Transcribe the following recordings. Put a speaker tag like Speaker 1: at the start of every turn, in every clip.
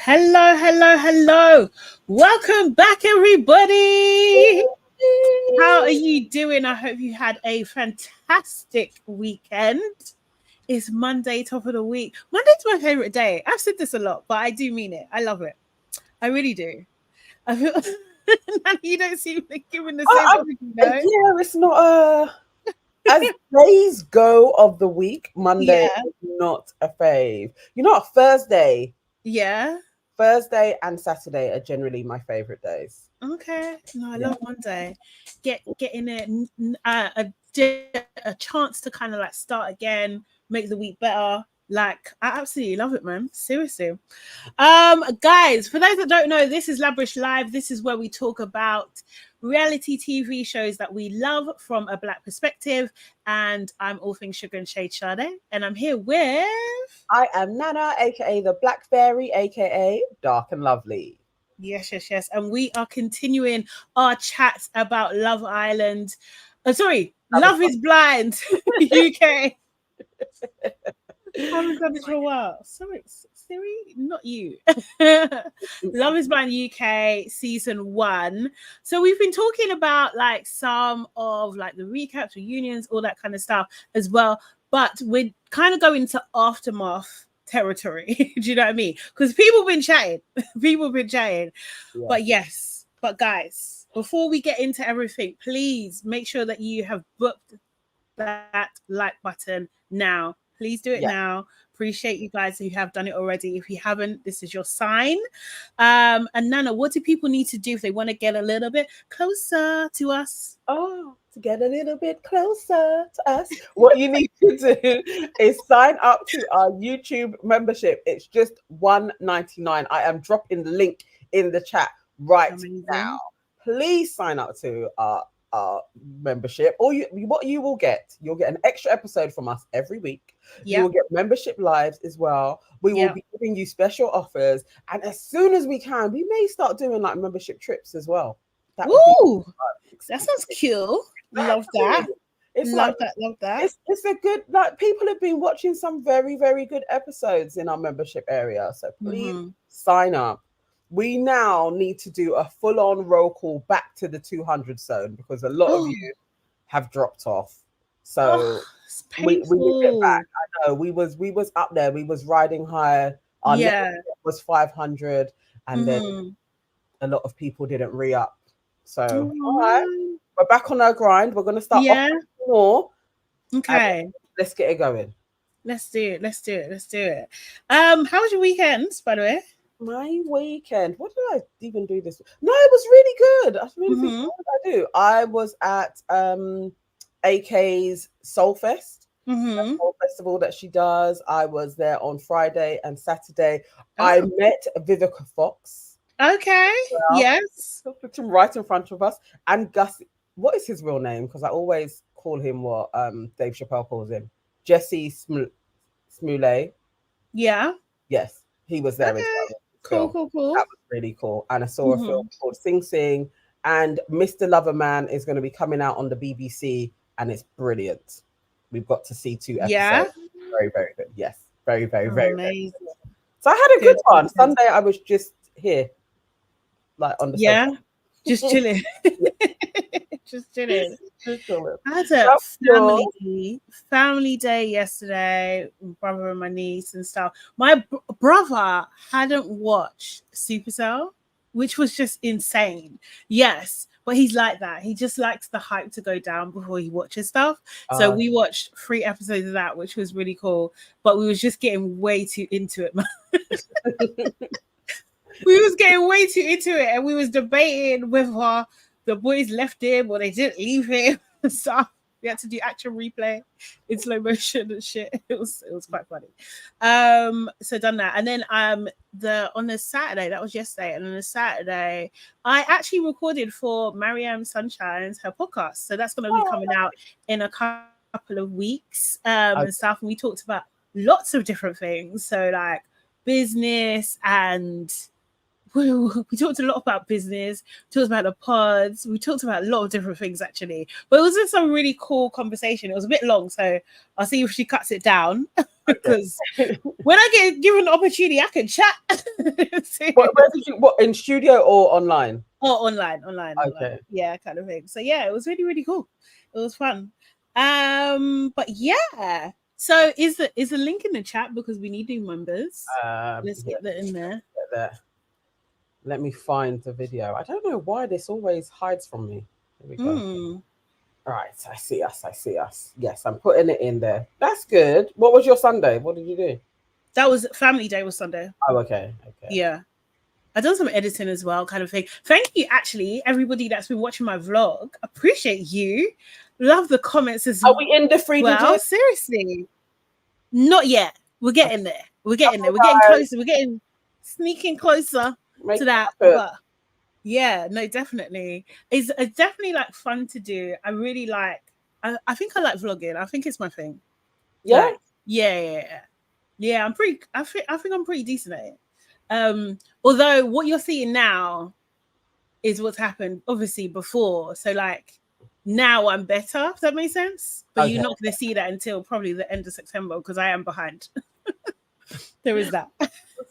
Speaker 1: Hello, hello, hello. Welcome back, everybody. How are you doing? I hope you had a fantastic weekend. It's Monday, top of the week. Monday's my favorite day. I've said this a lot, but I do mean it. I love it. I really do. I feel you don't seem like giving the same energy,
Speaker 2: Yeah, it's not as days go of the week. Monday
Speaker 1: Yeah.
Speaker 2: is not a fave. You know what? Thursday and Saturday are generally my favorite days.
Speaker 1: Okay. No, I
Speaker 2: Yeah.
Speaker 1: love Monday. Getting it a chance to kind of like start again, make the week better. Like I absolutely love it, man. Seriously. Guys, for those that don't know, this is LABRISH Live. This is where we talk about reality TV shows that we love from a Black perspective. And I'm all things sugar and shade Sade, and I'm here with.
Speaker 2: I am Nana, aka the Black Fairy, aka Dark and Lovely.
Speaker 1: Yes. And we are continuing our chat about Love Island. Sorry, Love is Blind UK. I haven't done this for a while. Sorry, Siri, not you. Love is Blind UK season 1. So we've been talking about like some of like the recaps, reunions, all that kind of stuff as well. But we're kind of going to aftermath territory. Do you know what I mean? Because people have been chatting.
Speaker 2: Yeah.
Speaker 1: But yes, but guys, before we get into everything, please make sure that you have booked that like button now. Please do it now. Appreciate you guys who have done it already. If you haven't, this is your sign. And Nana, what do people need to do if they want to get a little bit closer to us?
Speaker 2: Oh, to get a little bit closer to us, what you need to do is sign up to our YouTube membership. It's just $1.99. I am dropping the link in the chat right now. Please sign up to our membership. Or what you will get, you'll get an extra episode from us every week. You will get membership lives as well. We will be giving you special offers, and as soon as we can, we may start doing like membership trips as well.
Speaker 1: That would be that sounds cool. Love that.
Speaker 2: It's
Speaker 1: love
Speaker 2: that. It's a good, like, people have been watching some very, very good episodes in our membership area. So please sign up. We now need to do a full-on roll call back to the 200 zone because a lot of you have dropped off. So we need to get back. I know we was up there. We was riding high. Our next was 500, and then a lot of people didn't re-up. So all right, we're back on our grind. We're gonna start off more.
Speaker 1: Okay,
Speaker 2: let's get it going.
Speaker 1: Let's do it. How was your weekends, by the way?
Speaker 2: My weekend. What did I even do this? No, it was really good. I really think what did I do? I was at AK's Soul Fest. Soul festival that she does. I was there on Friday and Saturday. I met Vivica Fox.
Speaker 1: Okay. Yes.
Speaker 2: Right in front of us. And Gus, what is his real name? Because I always call him what Dave Chappelle calls him. Jesse Smollett.
Speaker 1: Yeah.
Speaker 2: Yes, he was there as well.
Speaker 1: Cool.
Speaker 2: That was really cool. And I saw a film called Sing Sing. And Mr. Loverman is going to be coming out on the BBC, and it's brilliant. We've got to see 2 episodes.
Speaker 1: Yeah.
Speaker 2: Very, very good. Yes. Very, very, very, very good. So I had a good one. Sunday I was just here. Like on the sofa.
Speaker 1: Just chilling. Just chilling. I had a family day yesterday, my brother and my niece and stuff. My brother hadn't watched Supercell, which was just insane. Yes, but he's like that. He just likes the hype to go down before he watches stuff. So we watched 3 episodes of that, which was really cool. But we was just getting way too into it, man. We was getting way too into it, and we was debating whether the boys left him or they didn't leave him and stuff. We had to do action replay in slow motion and shit. It was quite funny. So done that, and then on the Saturday, that was yesterday, and on the Saturday, I actually recorded for Mariam Sunshine's her podcast. So that's going to be coming out in a couple of weeks and stuff. And we talked about lots of different things. So like business and we talked a lot about business, talked about the pods, we talked about a lot of different things actually. But it was just a really cool conversation. It was a bit long, so I'll see if she cuts it down. Because when I get given the opportunity, I can chat.
Speaker 2: Where did you, what, in studio or online?
Speaker 1: Oh, online.
Speaker 2: Okay.
Speaker 1: Yeah, kind of thing. So yeah, it was really, really cool. It was fun. But yeah. So is the link in the chat because we need new members? Let's get that in there.
Speaker 2: Let me find the video. I don't know why this always hides from me. Here we go. Right, I see us. Yes, I'm putting it in there. That's good. What was your Sunday? What did you do?
Speaker 1: That was family day was Sunday.
Speaker 2: Oh, okay.
Speaker 1: Yeah. I done some editing as well, kind of thing. Thank you, actually, everybody that's been watching my vlog. Appreciate you. Love the comments as well.
Speaker 2: Are we in the 3 digits?
Speaker 1: Seriously. Not yet. We're getting there. We're getting closer. We're getting sneaking closer to that. But yeah, no, definitely. It's definitely like fun to do. I really like, I think I like vlogging. I think it's my thing.
Speaker 2: Yeah?
Speaker 1: Like, yeah. I think I'm pretty decent at it. Although what you're seeing now is what's happened obviously before. So like now I'm better, if that makes sense. But you're not going to see that until probably the end of September because I am behind. There is that.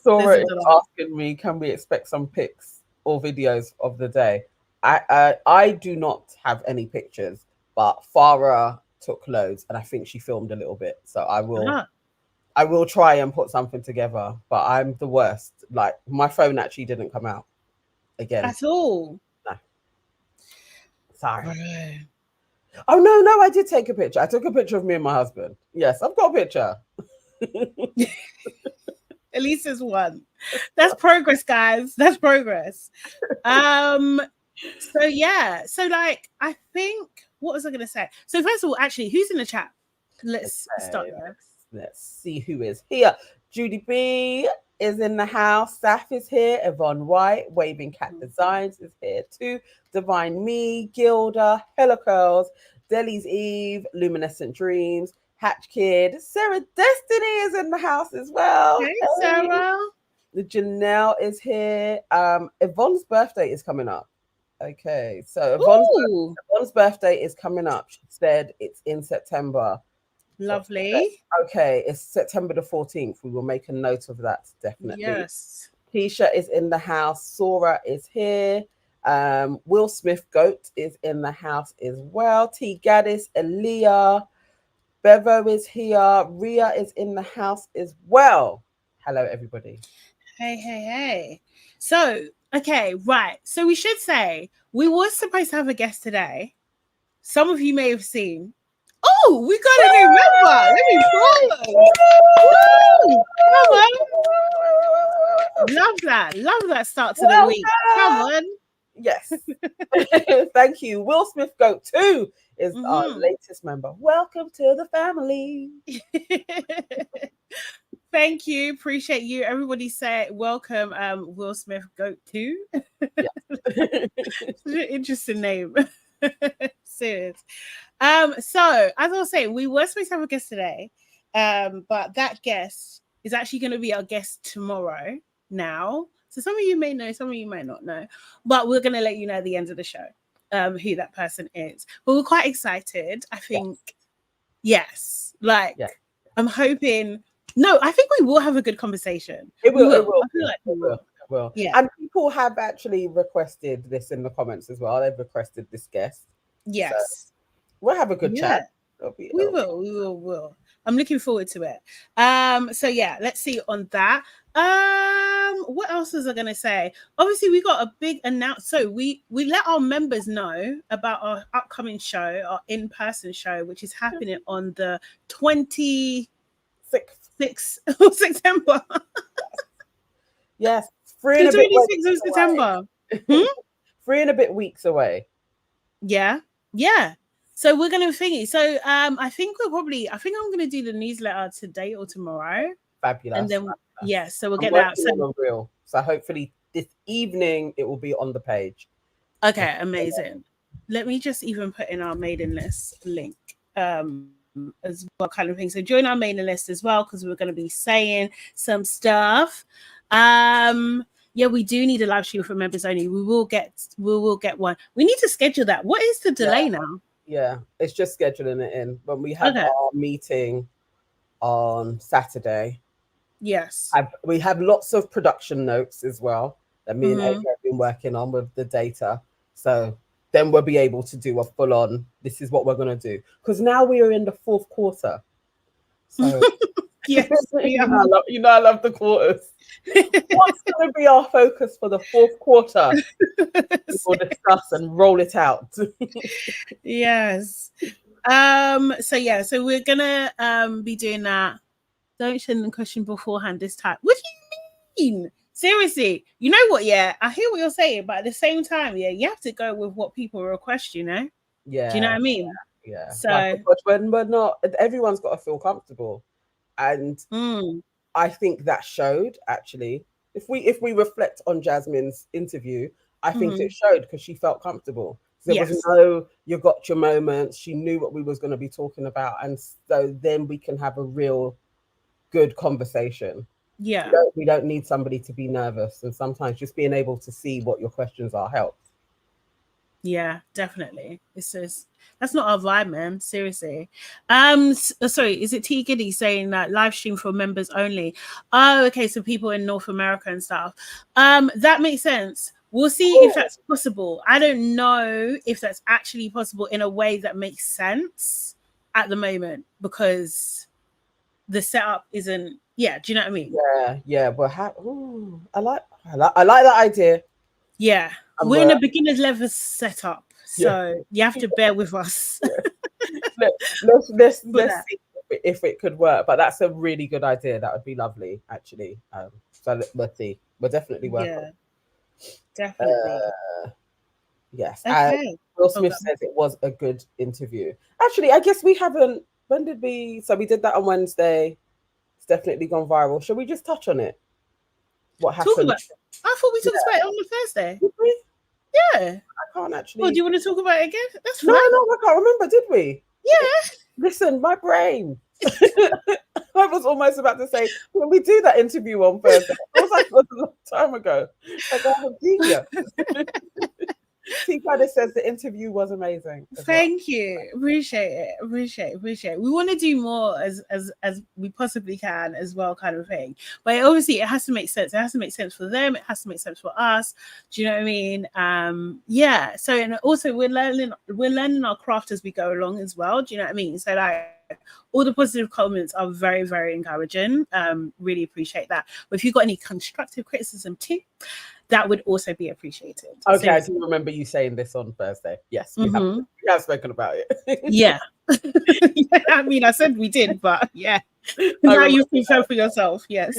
Speaker 2: Sora is asking me, can we expect some pics or videos of the day? I do not have any pictures, but Farah took loads and I think she filmed a little bit. So I will try and put something together, but I'm the worst. Like my phone actually didn't come out again.
Speaker 1: At all?
Speaker 2: No. Sorry. Right. Oh, no, I did take a picture. I took a picture of me and my husband. Yes, I've got a picture.
Speaker 1: At least there's one. That's progress, guys. That's progress. So yeah. So like, I think, what was I going to say? So first of all, actually, who's in the chat? Let's start there.
Speaker 2: Let's see who is here. Judy B is in the house. Saf is here. Yvonne White, Waving Cat Designs is here too. Divine Me, Gilda, Hello Curls, Deli's Eve, Luminescent Dreams, Hatch Kid, Sarah Destiny is in the house as well.
Speaker 1: Hey, Sarah.
Speaker 2: Janelle is here. Yvonne's birthday is coming up. Okay, so Yvonne's birthday is coming up. She said it's in September.
Speaker 1: Lovely.
Speaker 2: Okay, it's September the 14th. We will make a note of that, definitely.
Speaker 1: Yes.
Speaker 2: Keisha is in the house. Sora is here. Will Smith Goat is in the house as well. T. Gaddis, Aaliyah, Bevo is here. Ria is in the house as well. Hello, everybody.
Speaker 1: Hey. So, okay, right. So we should say we were supposed to have a guest today. Some of you may have seen. Oh, we got a new member. Let me follow. Come on. Love that start to the week. Come on.
Speaker 2: Yes. Thank you. Will Smith Goat 2 is our latest member. Welcome to the family.
Speaker 1: Thank you. Appreciate you. Everybody say welcome, Will Smith Goat 2. Yeah. Such an interesting name. Serious. So as I was saying, we were supposed to have a guest today, but that guest is actually going to be our guest tomorrow now. So some of you may know, some of you might not know, but we're going to let you know at the end of the show who that person is. But we're quite excited. I think, yes. I'm hoping. No, I think we will have a good conversation.
Speaker 2: It will.
Speaker 1: I feel like we will.
Speaker 2: It will.
Speaker 1: Yeah.
Speaker 2: And people have actually requested this in the comments as well. They've requested this guest.
Speaker 1: Yes.
Speaker 2: So we'll have a good chat.
Speaker 1: We will. I'm looking forward to it. So yeah, let's see on that. What else was I gonna say? Obviously, we got a big announcement. So we let our members know about our upcoming show, our in-person show, which is happening on the 26th of September.
Speaker 2: Yes,
Speaker 1: 26th of September.
Speaker 2: 3 and a bit weeks away.
Speaker 1: Yeah. So we're gonna thingy. So I think I'm gonna do the newsletter today or tomorrow.
Speaker 2: Fabulous.
Speaker 1: And then so we'll get that out.
Speaker 2: So hopefully this evening it will be on the page.
Speaker 1: Okay, amazing. Let me just even put in our mailing list link as well, kind of thing. So join our mailing list as well, because we're going to be saying some stuff. Yeah, we do need a live stream for members only. We will get one. We need to schedule that. What is the delay now?
Speaker 2: Yeah, it's just scheduling it in. When we have our meeting on Saturday.
Speaker 1: Yes.
Speaker 2: We have lots of production notes as well that me and Ava have been working on with the data. So then we'll be able to do a full on, this is what we're going to do. Because now we are in the fourth quarter. So
Speaker 1: yes,
Speaker 2: you know, I love the quarters. What's going to be our focus for the fourth quarter? We'll discuss and roll it out.
Speaker 1: Yes. So we're gonna be doing that. Don't send the question beforehand this time. What do you mean? Seriously, you know what? Yeah, I hear what you're saying, but at the same time, yeah, you have to go with what people request. You know?
Speaker 2: Yeah.
Speaker 1: Do you know what I mean?
Speaker 2: Yeah.
Speaker 1: So
Speaker 2: but when we're not, everyone's got to feel comfortable, and I think that showed actually. If we reflect on Jasmine's interview, I think it showed because she felt comfortable. There was no, you got your moments. She knew what we was going to be talking about, and so then we can have a real good conversation.
Speaker 1: Yeah,
Speaker 2: we don't need somebody to be nervous, and sometimes just being able to see what your questions are helps.
Speaker 1: Yeah, definitely. It's just that's not our vibe, man. Seriously. Sorry, is it T Giddy saying that live stream for members only? Oh, okay. So people in North America and stuff. That makes sense. We'll see if that's possible. I don't know if that's actually possible in a way that makes sense at the moment because the setup isn't. Yeah, do you know what I mean?
Speaker 2: Yeah. But I like that idea.
Speaker 1: Yeah, we're in a beginner's level setup, so you have to bear with us.
Speaker 2: Let's see if it could work. But that's a really good idea. That would be lovely, actually. So let's see. We'll definitely work on it.
Speaker 1: Definitely.
Speaker 2: Yes.
Speaker 1: Okay.
Speaker 2: Will Smith says it was a good interview. Actually, I guess we haven't. When did we? So we did that on Wednesday. It's definitely gone viral. Shall we just touch on it? What happened?
Speaker 1: I thought we talked about it on the Thursday.
Speaker 2: Did we?
Speaker 1: Yeah.
Speaker 2: I can't actually.
Speaker 1: Well, do you want to talk about it again? That's fine.
Speaker 2: No, I can't remember. Did we?
Speaker 1: Yeah.
Speaker 2: Listen, my brain. I was almost about to say, when we do that interview on Thursday, I was like, it was a long time ago. Like, I have genius. T kind of says the interview was amazing.
Speaker 1: Thank you. Appreciate it. We want to do more as we possibly can as well, kind of thing. But obviously it has to make sense. It has to make sense for them. It has to make sense for us. Do you know what I mean? Yeah. So and also we're learning our craft as we go along as well. Do you know what I mean? So like all the positive comments are very, very encouraging. Really appreciate that. But if you've got any constructive criticism too, that would also be appreciated.
Speaker 2: Okay, I do remember you saying this on Thursday. Yes, we have spoken about it.
Speaker 1: Yeah. I mean, I said we did, but yeah. Now you can feel for yourself. Yes.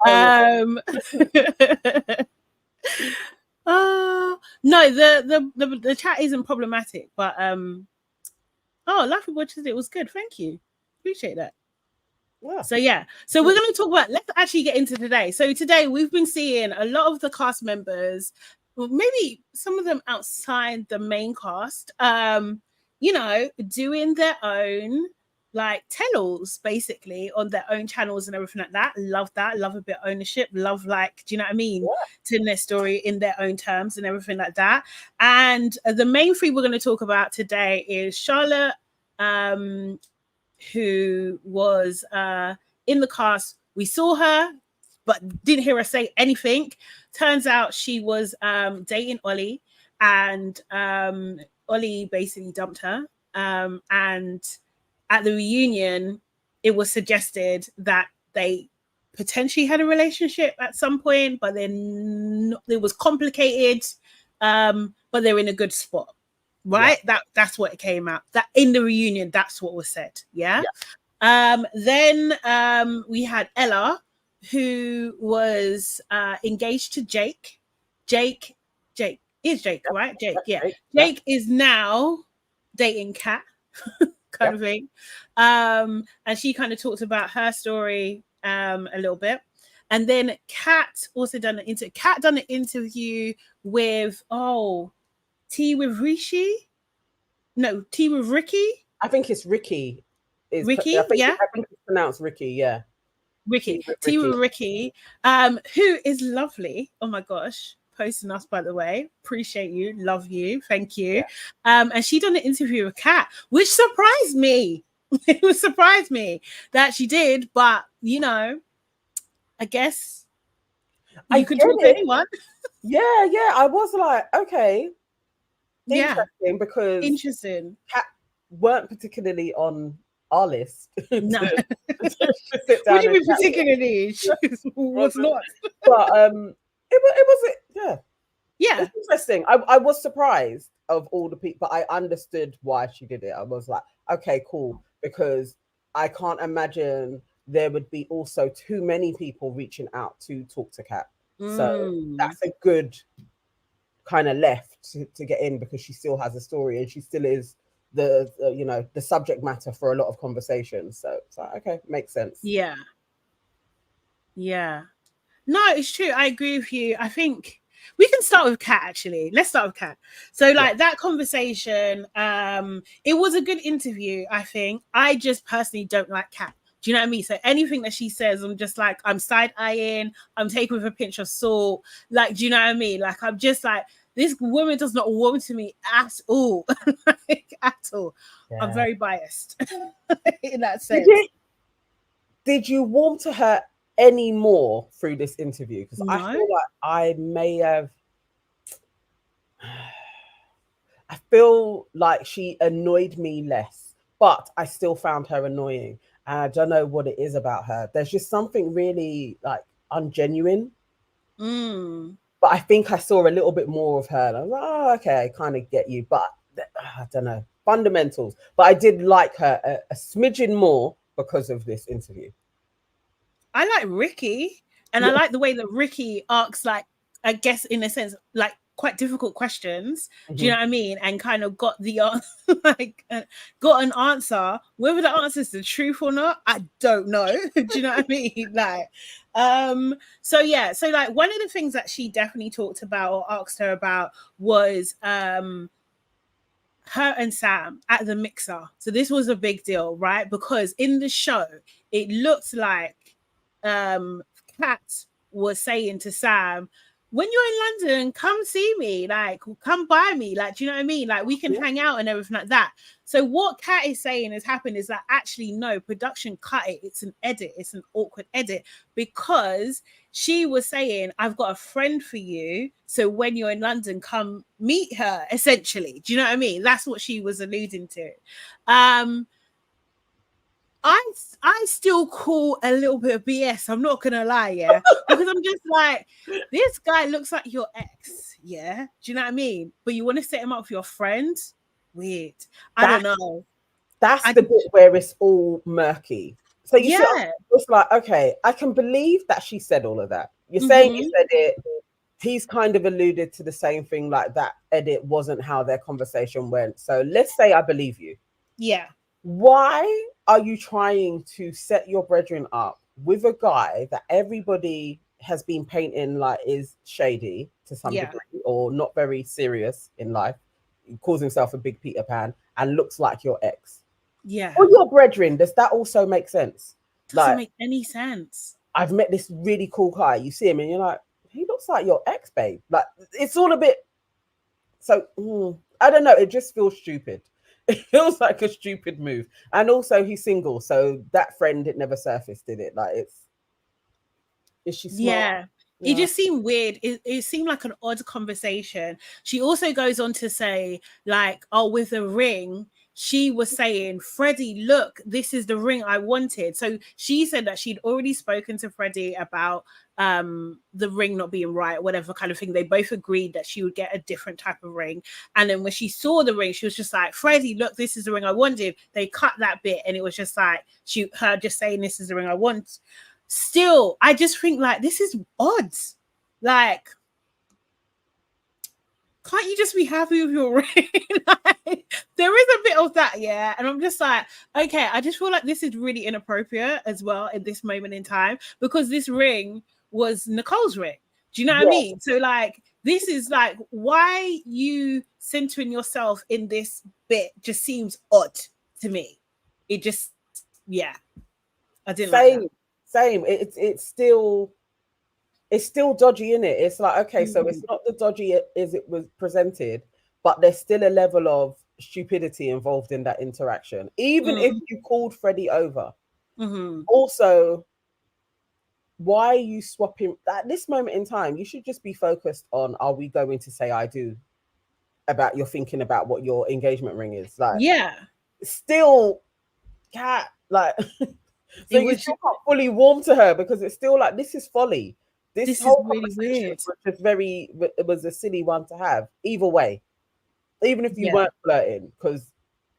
Speaker 1: No, the chat isn't problematic, but Laughing Watches, it was good. Thank you. Appreciate that.
Speaker 2: Yeah.
Speaker 1: So we're going to talk about, let's actually get into today. So today we've been seeing a lot of the cast members, well, maybe some of them outside the main cast, doing their own like tell-alls basically on their own channels and everything like that. Love that. Love a bit of ownership. Love, like, do you know what I mean? Telling their story in their own terms and everything like that. And the main three we're going to talk about today is Sharlotte, who was in the cast. We saw her, but didn't hear her say anything. Turns out she was dating Ollie, and Ollie basically dumped her. And at the reunion, it was suggested that they potentially had a relationship at some point, but then it was complicated. But they're in a good spot. Right, that's what it came out. That in the reunion, that's what was said. Yeah. Then we had Ella, who was engaged to Jake. Jake is Jake, right? Jake, yeah. Jake is now dating Kat, kind of thing. And she kind of talked about her story a little bit. And then Kat also done an interview with Tea with Rishi? No, Tea with Rikki?
Speaker 2: I think it's Rikki.
Speaker 1: Rikki,
Speaker 2: I think it's pronounced Rikki, yeah.
Speaker 1: Rikki. Tea with Rikki, who is lovely. Oh my gosh. Posting us, by the way. Appreciate you. Love you. Thank you. Yeah. And she done an interview with Kat, which surprised me. It was surprised me that she did, but you know, I guess you could talk to anyone.
Speaker 2: Yeah. I was like, okay. Interesting, because Kat weren't particularly on our list.
Speaker 1: No. Would you be particularly? She was not.
Speaker 2: But it was
Speaker 1: yeah.
Speaker 2: It's interesting. I was surprised of all the people, but I understood why she did it. I was like, okay, cool, because I can't imagine there would be also too many people reaching out to talk to Kat. So that's a good kind of left to get in, because she still has a story and she still is the you know, the subject matter for a lot of conversations. So it's like, okay, makes sense.
Speaker 1: Yeah. No, it's true. I agree with you. I think we can start with Kat, actually. Let's start with Kat. So like that conversation, it was a good interview, I think. I just personally don't like Kat. Do you know what I mean? So anything that she says, I'm just like, I'm side-eyeing, I'm taking with a pinch of salt. Like, do you know what I mean? Like, I'm just like, this woman does not warm to me at all. Like, at all. Yeah. I'm very biased in that sense.
Speaker 2: Did you warm to her any more through this interview? Because I feel like I may have. I feel like she annoyed me less, but I still found her annoying. And I don't know what it is about her. There's just something really like ungenuine. But I think I saw a little bit more of her. And I was like, oh, okay, I kind of get you. But I don't know, fundamentals. But I did like her a smidgen more because of this interview.
Speaker 1: I like Rikki, and I like the way that Rikki asks, like, I guess in a sense, like quite difficult questions. Do you know what I mean? And kind of got the got an answer. Whether the answer is the truth or not, I don't know. Do you know what I mean? Like, so yeah. So like one of the things that she definitely talked about or asked her about was her and Sam at the mixer. So this was a big deal, right? Because in the show, it looked like Kat was saying to Sam, when you're in London, come see me, like come by me, like, do you know what I mean? Like we can hang out and everything like that. So what Kat is saying has happened is that actually no, production cut it. It's an edit. It's an awkward edit, because she was saying, I've got a friend for you. So when you're in London, come meet her, essentially. Do you know what I mean? That's what she was alluding to. I still call a little bit of BS. I'm not gonna lie, yeah, because I'm just like, this guy looks like your ex, yeah. Do you know what I mean? But you want to set him up for your friend? Weird. I don't know.
Speaker 2: That's the bit where it's all murky. So you see, it's like, okay, I can believe that she said all of that. You're saying he said it. He's kind of alluded to the same thing, like that edit wasn't how their conversation went. So let's say I believe you.
Speaker 1: Yeah.
Speaker 2: Why are you trying to set your brethren up with a guy that everybody has been painting like is shady to some degree, or not very serious in life? He calls himself a big Peter Pan and looks like your ex.
Speaker 1: Yeah.
Speaker 2: Or your brethren, does that also make sense?
Speaker 1: Doesn't make any sense.
Speaker 2: I've met this really cool guy. You see him and you're like, he looks like your ex, babe. Like, it's all a bit. So I don't know. It just feels stupid. It feels like a stupid move. And also he's single, so that friend, it never surfaced, did it? Like, is she smart?
Speaker 1: Yeah. It just seemed weird. It seemed like an odd conversation. She also goes on to say, like, oh, with the ring, she was saying, Freddy, look, this is the ring I wanted. So she said that she'd already spoken to Freddy about the ring not being right, whatever kind of thing. They both agreed that she would get a different type of ring. And then when she saw the ring, she was just like, Freddy, look, this is the ring I wanted. They cut that bit and it was just like her just saying, this is the ring I want. Still, I just think like this is odd. Like, can't you just be happy with your ring? Like, there is a bit of that, yeah. And I'm just like, okay, I just feel like this is really inappropriate as well at this moment in time, because this ring was Nicole's ring. Do you know what I mean? So like, this is like, why you centering yourself in this bit just seems odd to me. It just, I didn't like that.
Speaker 2: Same. It's still dodgy, in it. It's like, okay, so it's not the dodgy as it was presented, but there's still a level of stupidity involved in that interaction. Even if you called Freddy over, also, why are you swapping at this moment in time? You should just be focused on, are we going to say I do about your thinking about what your engagement ring is? Like,
Speaker 1: yeah,
Speaker 2: still, cat, like, so you still can't fully warm to her because it's still like, this is folly. This whole
Speaker 1: is really weird.
Speaker 2: was just it was a silly one to have. Either way, even if you weren't flirting, because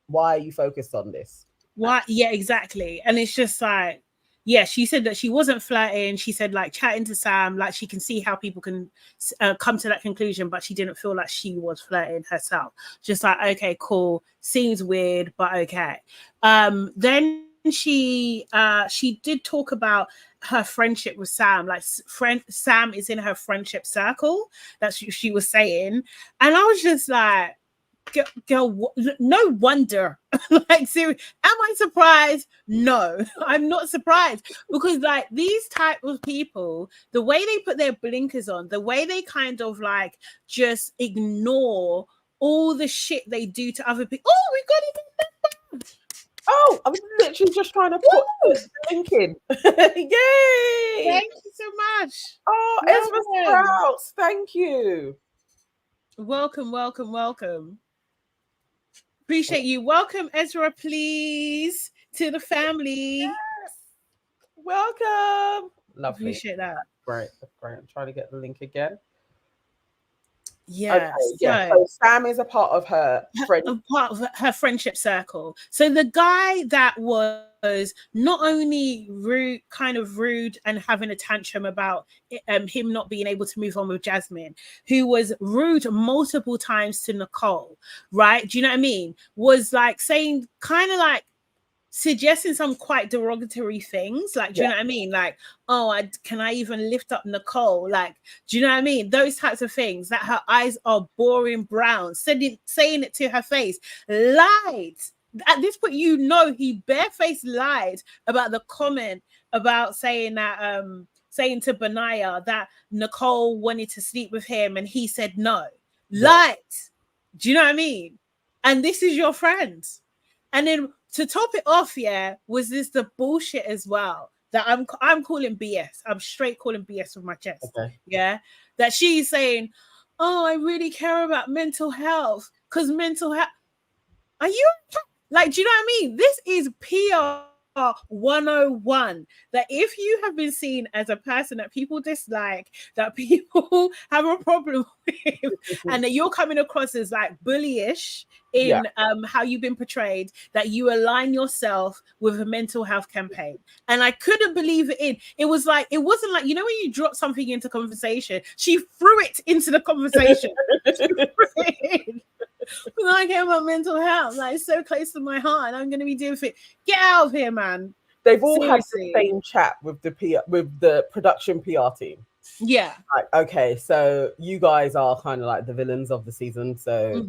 Speaker 2: why are you focused on this?
Speaker 1: Why? Yeah, exactly. And it's just like, yeah, she said that she wasn't flirting. She said like chatting to Sam, like she can see how people can come to that conclusion, but she didn't feel like she was flirting herself. Just like, okay, cool. Seems weird, but okay. Then she did talk about her friendship with Sam. Like Sam is in her friendship circle. That's what she was saying. And I was just like, girl, no wonder. Like, seriously, am I surprised? No, I'm not surprised, because like these type of people, the way they put their blinkers on, the way they kind of like just ignore all the shit they do to other people. Oh, we got it.
Speaker 2: Oh, I was literally just trying to put the link in. Yay!
Speaker 1: Thank you so much.
Speaker 2: Oh, Ezra Sprouts, thank you.
Speaker 1: Welcome. Appreciate you. Welcome, Ezra, please, to the family.
Speaker 2: Yes. Welcome. Lovely.
Speaker 1: Appreciate that.
Speaker 2: That's great. I'm trying to get the link again.
Speaker 1: Yeah.
Speaker 2: Okay, yeah. So Sam is a part of her
Speaker 1: friendship circle. So the guy that was not only rude, kind of rude and having a tantrum about him not being able to move on with Jasmine, who was rude multiple times to Nicole, right? Do you know what I mean? Was like saying kind of like suggesting some quite derogatory things, like, do you know what I mean? Like, oh, can I even lift up Nicole? Like, do you know what I mean? Those types of things, that her eyes are boring brown, saying it to her face, lied. At this point, you know, he barefaced lied about the comment about saying that, saying to Benaya that Nicole wanted to sleep with him and he said no. Lied. Do you know what I mean? And this is your friend. And then to top it off, was this the bullshit as well that I'm calling BS. I'm straight calling BS with my chest. Okay. Yeah, that she's saying, "Oh, I really care about mental health because mental health." Are you like? Do you know what I mean? This is PR 101, that if you have been seen as a person that people dislike, that people have a problem with, and that you're coming across as like bullyish in how you've been portrayed, that you align yourself with a mental health campaign. And I couldn't believe it. It was like, it wasn't like, you know, when you drop something into conversation, she threw it into the conversation. I care about mental health, like it's so close to my heart, and I'm going to be doing it. Get out of here, man.
Speaker 2: They've all Seriously. Had the same chat with the production PR team.
Speaker 1: Yeah.
Speaker 2: Like, okay, so you guys are kind of like the villains of the season. So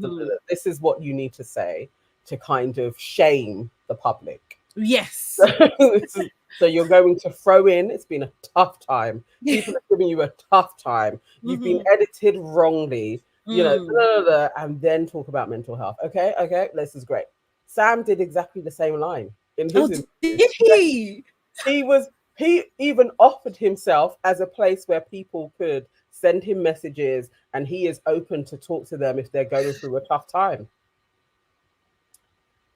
Speaker 2: this is what you need to say to kind of shame the public.
Speaker 1: Yes.
Speaker 2: So you're going to throw in, it's been a tough time. People are giving you a tough time. You've been edited wrongly. You know, and then talk about mental health. Okay, this is great. Sam did exactly the same line in his
Speaker 1: did he?
Speaker 2: He even offered himself as a place where people could send him messages, and he is open to talk to them if they're going through a tough time.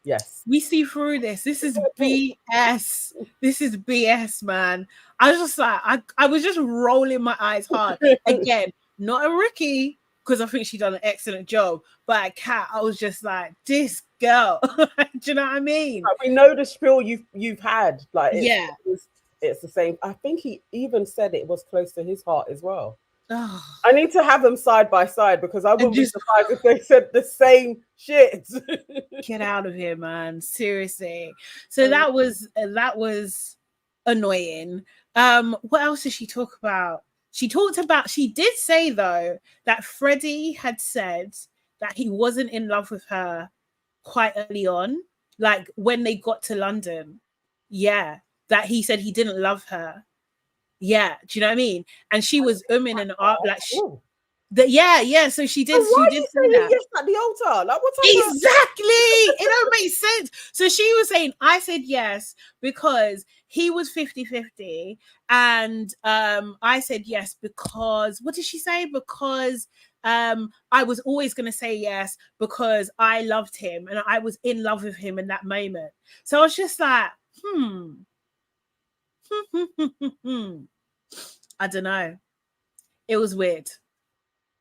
Speaker 2: Yes.
Speaker 1: We see through this. This is BS. This is BS, man. I was just like, I was just rolling my eyes hard. Again, not a rookie, because I think she done an excellent job. But at Kat, I was just like, this girl. Do you know what I mean?
Speaker 2: Like, we know the spiel you've had. Like, it's the same. I think he even said it was close to his heart as well.
Speaker 1: Oh.
Speaker 2: I need to have them side by side, because I wouldn't be surprised if they said the same shit.
Speaker 1: Get out of here, man. Seriously. So that was annoying. What else did she talk about? She did say, though, that Freddy had said that he wasn't in love with her quite early on, like when they got to London. Yeah. that he said he didn't love her. Yeah, do you know what I mean? And she was umming and like yeah. So she did.
Speaker 2: So why
Speaker 1: She
Speaker 2: are
Speaker 1: did
Speaker 2: you
Speaker 1: say
Speaker 2: saying
Speaker 1: that.
Speaker 2: yes at the altar? Like, what type
Speaker 1: Exactly. It don't make sense. So she was saying, I said yes because he was 50-50. And I said yes because, what did she say? Because I was always going to say yes because I loved him and I was in love with him in that moment. So I was just like, I don't know. It was weird.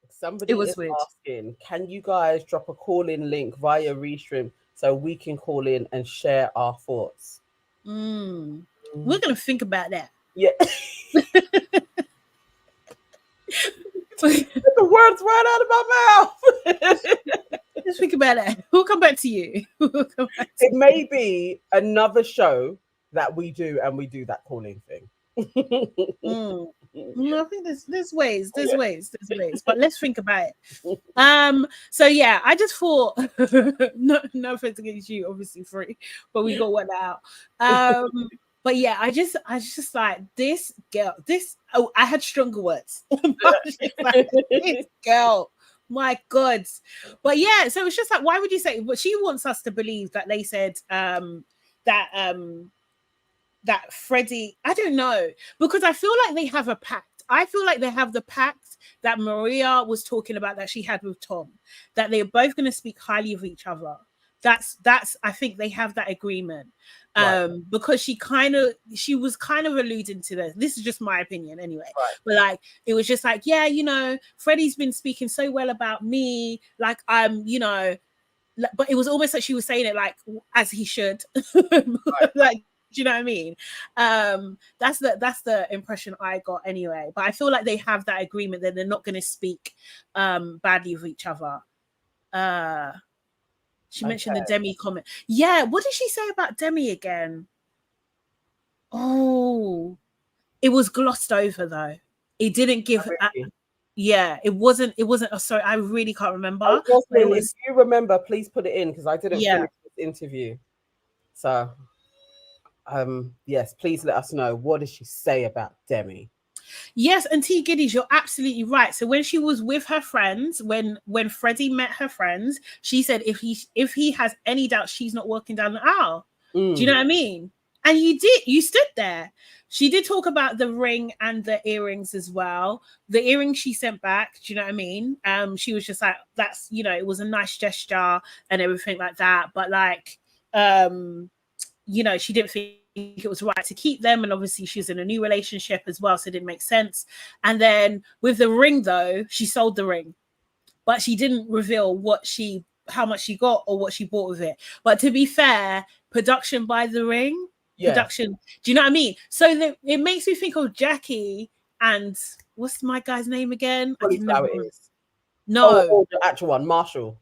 Speaker 1: It
Speaker 2: Somebody
Speaker 1: was
Speaker 2: is
Speaker 1: weird.
Speaker 2: asking, can you guys drop a call-in link via Restream so we can call in and share our thoughts?
Speaker 1: We're going to think about that.
Speaker 2: Yeah. The words right out of my mouth.
Speaker 1: Just think about that. We'll come back to you.
Speaker 2: It may be another show that we do and we do that calling thing.
Speaker 1: I think there's ways, but let's think about it. So yeah, I just thought no offense against you, obviously free, but we got one out. But yeah, I just like this girl, I had stronger words. Like, this girl, my God. But yeah, so it's just like, why would you say? But she wants us to believe that they said that Freddy, I don't know, because I feel like they have a pact. I feel like they have the pact that Maria was talking about that she had with Tom, that they're both going to speak highly of each other. That's I think they have that agreement.
Speaker 2: Right.
Speaker 1: Because she was kind of alluding to this. This is just my opinion anyway.
Speaker 2: Right.
Speaker 1: But like, it was just like, yeah, you know, Freddie's been speaking so well about me, like you know, but it was almost like she was saying it like as he should.
Speaker 2: Right.
Speaker 1: Like, do you know what I mean? That's the impression I got anyway. But I feel like they have that agreement that they're not going to speak badly of each other. She mentioned the Demi comment. Yeah, what did she say about Demi again? Oh, it was glossed over though. It didn't give. Yeah, it wasn't. Oh, sorry, I really can't remember.
Speaker 2: If you remember, please put it in because I didn't finish this interview. So, yes, please let us know. What did she say about Demi?
Speaker 1: Yes, and T Giddies, you're absolutely right. So when she was with her friends, when Freddie met her friends, she said if he has any doubt, she's not walking down the aisle. Do you know what I mean? And you stood there. She did talk about the ring and the earrings as well. The earrings she sent back, do you know what I mean? She was just like, that's, you know, it was a nice gesture and everything like that. But like, you know, she didn't think it was right to keep them. And obviously she was in a new relationship as well. So it didn't make sense. And then with the ring though, she sold the ring, but she didn't reveal how much she got or what she bought with it. But to be fair, production by the ring, production, do you know what I mean? So it makes me think of Jackie and what's my guy's name again? I can never remember. No,
Speaker 2: the actual one, Marshall.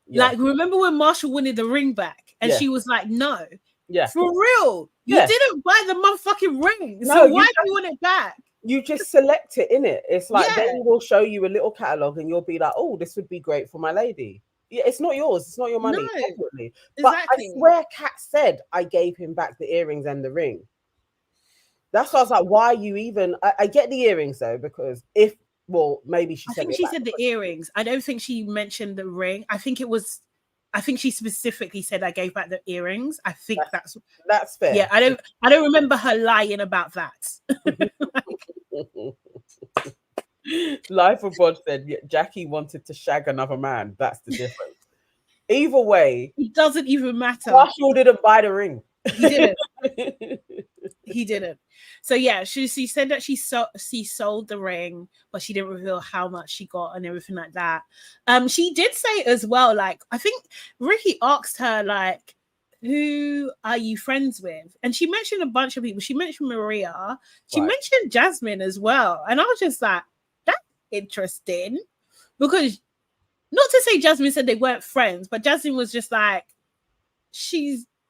Speaker 1: Yeah. Like, remember when Marshall wanted the ring back and she was like, no.
Speaker 2: Yeah.
Speaker 1: For real. You didn't buy the motherfucking ring.
Speaker 2: No,
Speaker 1: so why do you want it back?
Speaker 2: You just select it, innit? It's like they will show you a little catalogue and you'll be like, oh, this would be great for my lady. Yeah, it's not yours. It's not your money.
Speaker 1: No,
Speaker 2: definitely. But I swear Kat said I gave him back the earrings and the ring. That's why I was like, why are you even... I get the earrings though, because maybe she said
Speaker 1: she said the earrings. I don't think she mentioned the ring. I think she specifically said I gave back the earrings. I think
Speaker 2: that's fair.
Speaker 1: Yeah, I don't remember her lying about that.
Speaker 2: Life of Bod said Jackie wanted to shag another man. That's the difference. Either way,
Speaker 1: it doesn't even matter.
Speaker 2: Marshall didn't buy the ring.
Speaker 1: He didn't. He didn't. So yeah, she said that she sold the ring, but she didn't reveal how much she got and everything like that. She did say as well, like, I think Rikki asked her, like, who are you friends with? And she mentioned a bunch of people. She mentioned Maria. She mentioned Jasmine as well. And I was just like, that's interesting. Because not to say Jasmine said they weren't friends, but Jasmine was just like,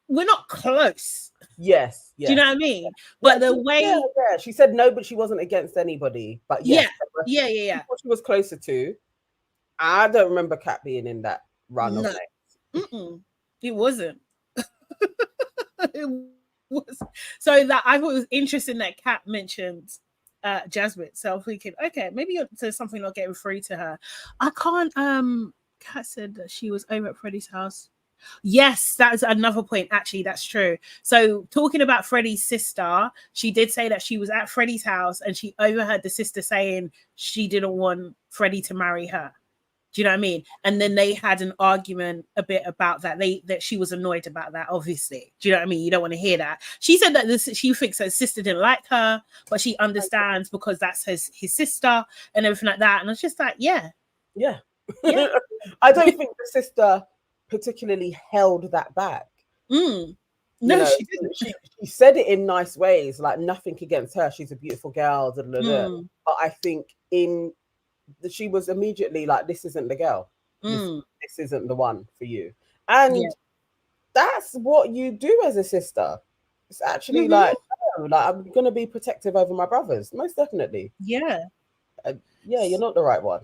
Speaker 1: we're not close.
Speaker 2: Yes.
Speaker 1: Do you know what I mean? But the way
Speaker 2: she said no, but she wasn't against anybody. But
Speaker 1: yeah.
Speaker 2: What she was closer to. I don't remember Kat being in that run of names.
Speaker 1: It wasn't. It So that I thought it was interesting that Kat mentioned Jasmine. So I'm thinking, okay, maybe there's something not getting through to her. I can't. Kat said that she was over at Freddy's house. Yes, that is another point. Actually, that's true. So, talking about Freddy's sister, she did say that she was at Freddy's house and she overheard the sister saying she didn't want Freddy to marry her. Do you know what I mean? And then they had an argument a bit about that. That she was annoyed about that, obviously. Do you know what I mean? You don't want to hear that. She said that she thinks her sister didn't like her, but she understands because that's his sister and everything like that. And it's just like, yeah.
Speaker 2: Yeah.
Speaker 1: Yeah.
Speaker 2: I don't think the sister particularly held that back.
Speaker 1: No, she didn't.
Speaker 2: She said it in nice ways, like nothing against her. She's a beautiful girl. But I think she was immediately like, this isn't the girl. This isn't the one for you. And that's what you do as a sister. It's actually like, no, like, I'm going to be protective over my brothers. Most definitely.
Speaker 1: Yeah.
Speaker 2: Yeah, you're not the right one.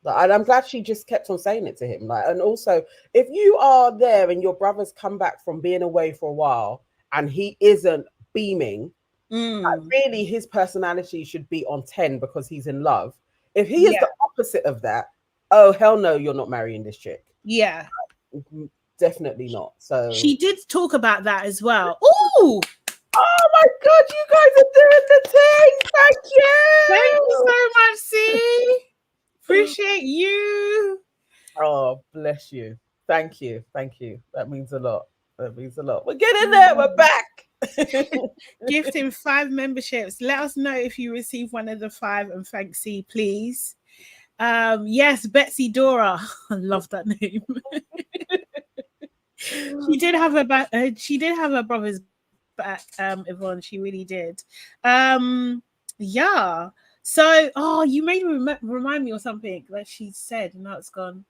Speaker 2: And I'm glad she just kept on saying it to him. Like, and also, if you are there and your brother's come back from being away for a while and he isn't beaming, like, really his personality should be on 10 because he's in love. If he is the opposite of that, oh hell no, you're not marrying this chick.
Speaker 1: Yeah,
Speaker 2: definitely not. So
Speaker 1: she did talk about that as well. Ooh.
Speaker 2: Oh my God, you guys are doing the thing. Thank you.
Speaker 1: Thank you so much, C. Appreciate you.
Speaker 2: Oh, bless you. Thank you. Thank you. That means a lot. That means a lot. We're getting there. We're back.
Speaker 1: Gifting 5 memberships. Let us know if you receive one of the 5 and thank C, please. Yes, Betsy Dora. I love that name. She did have her brother's back, Yvonne. She really did. Yeah. So, you made me remind me of something that she said, and now it's gone.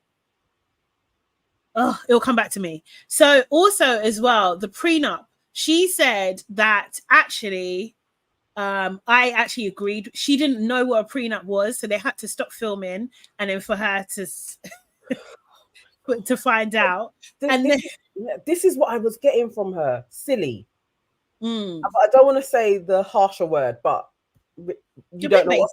Speaker 1: Oh, it'll come back to me. So, also as well, the prenup. She said that actually, I actually agreed. She didn't know what a prenup was, so they had to stop filming, and then for her to find out.
Speaker 2: This is what I was getting from her. Silly. I don't want to say the harsher word, but you don't know what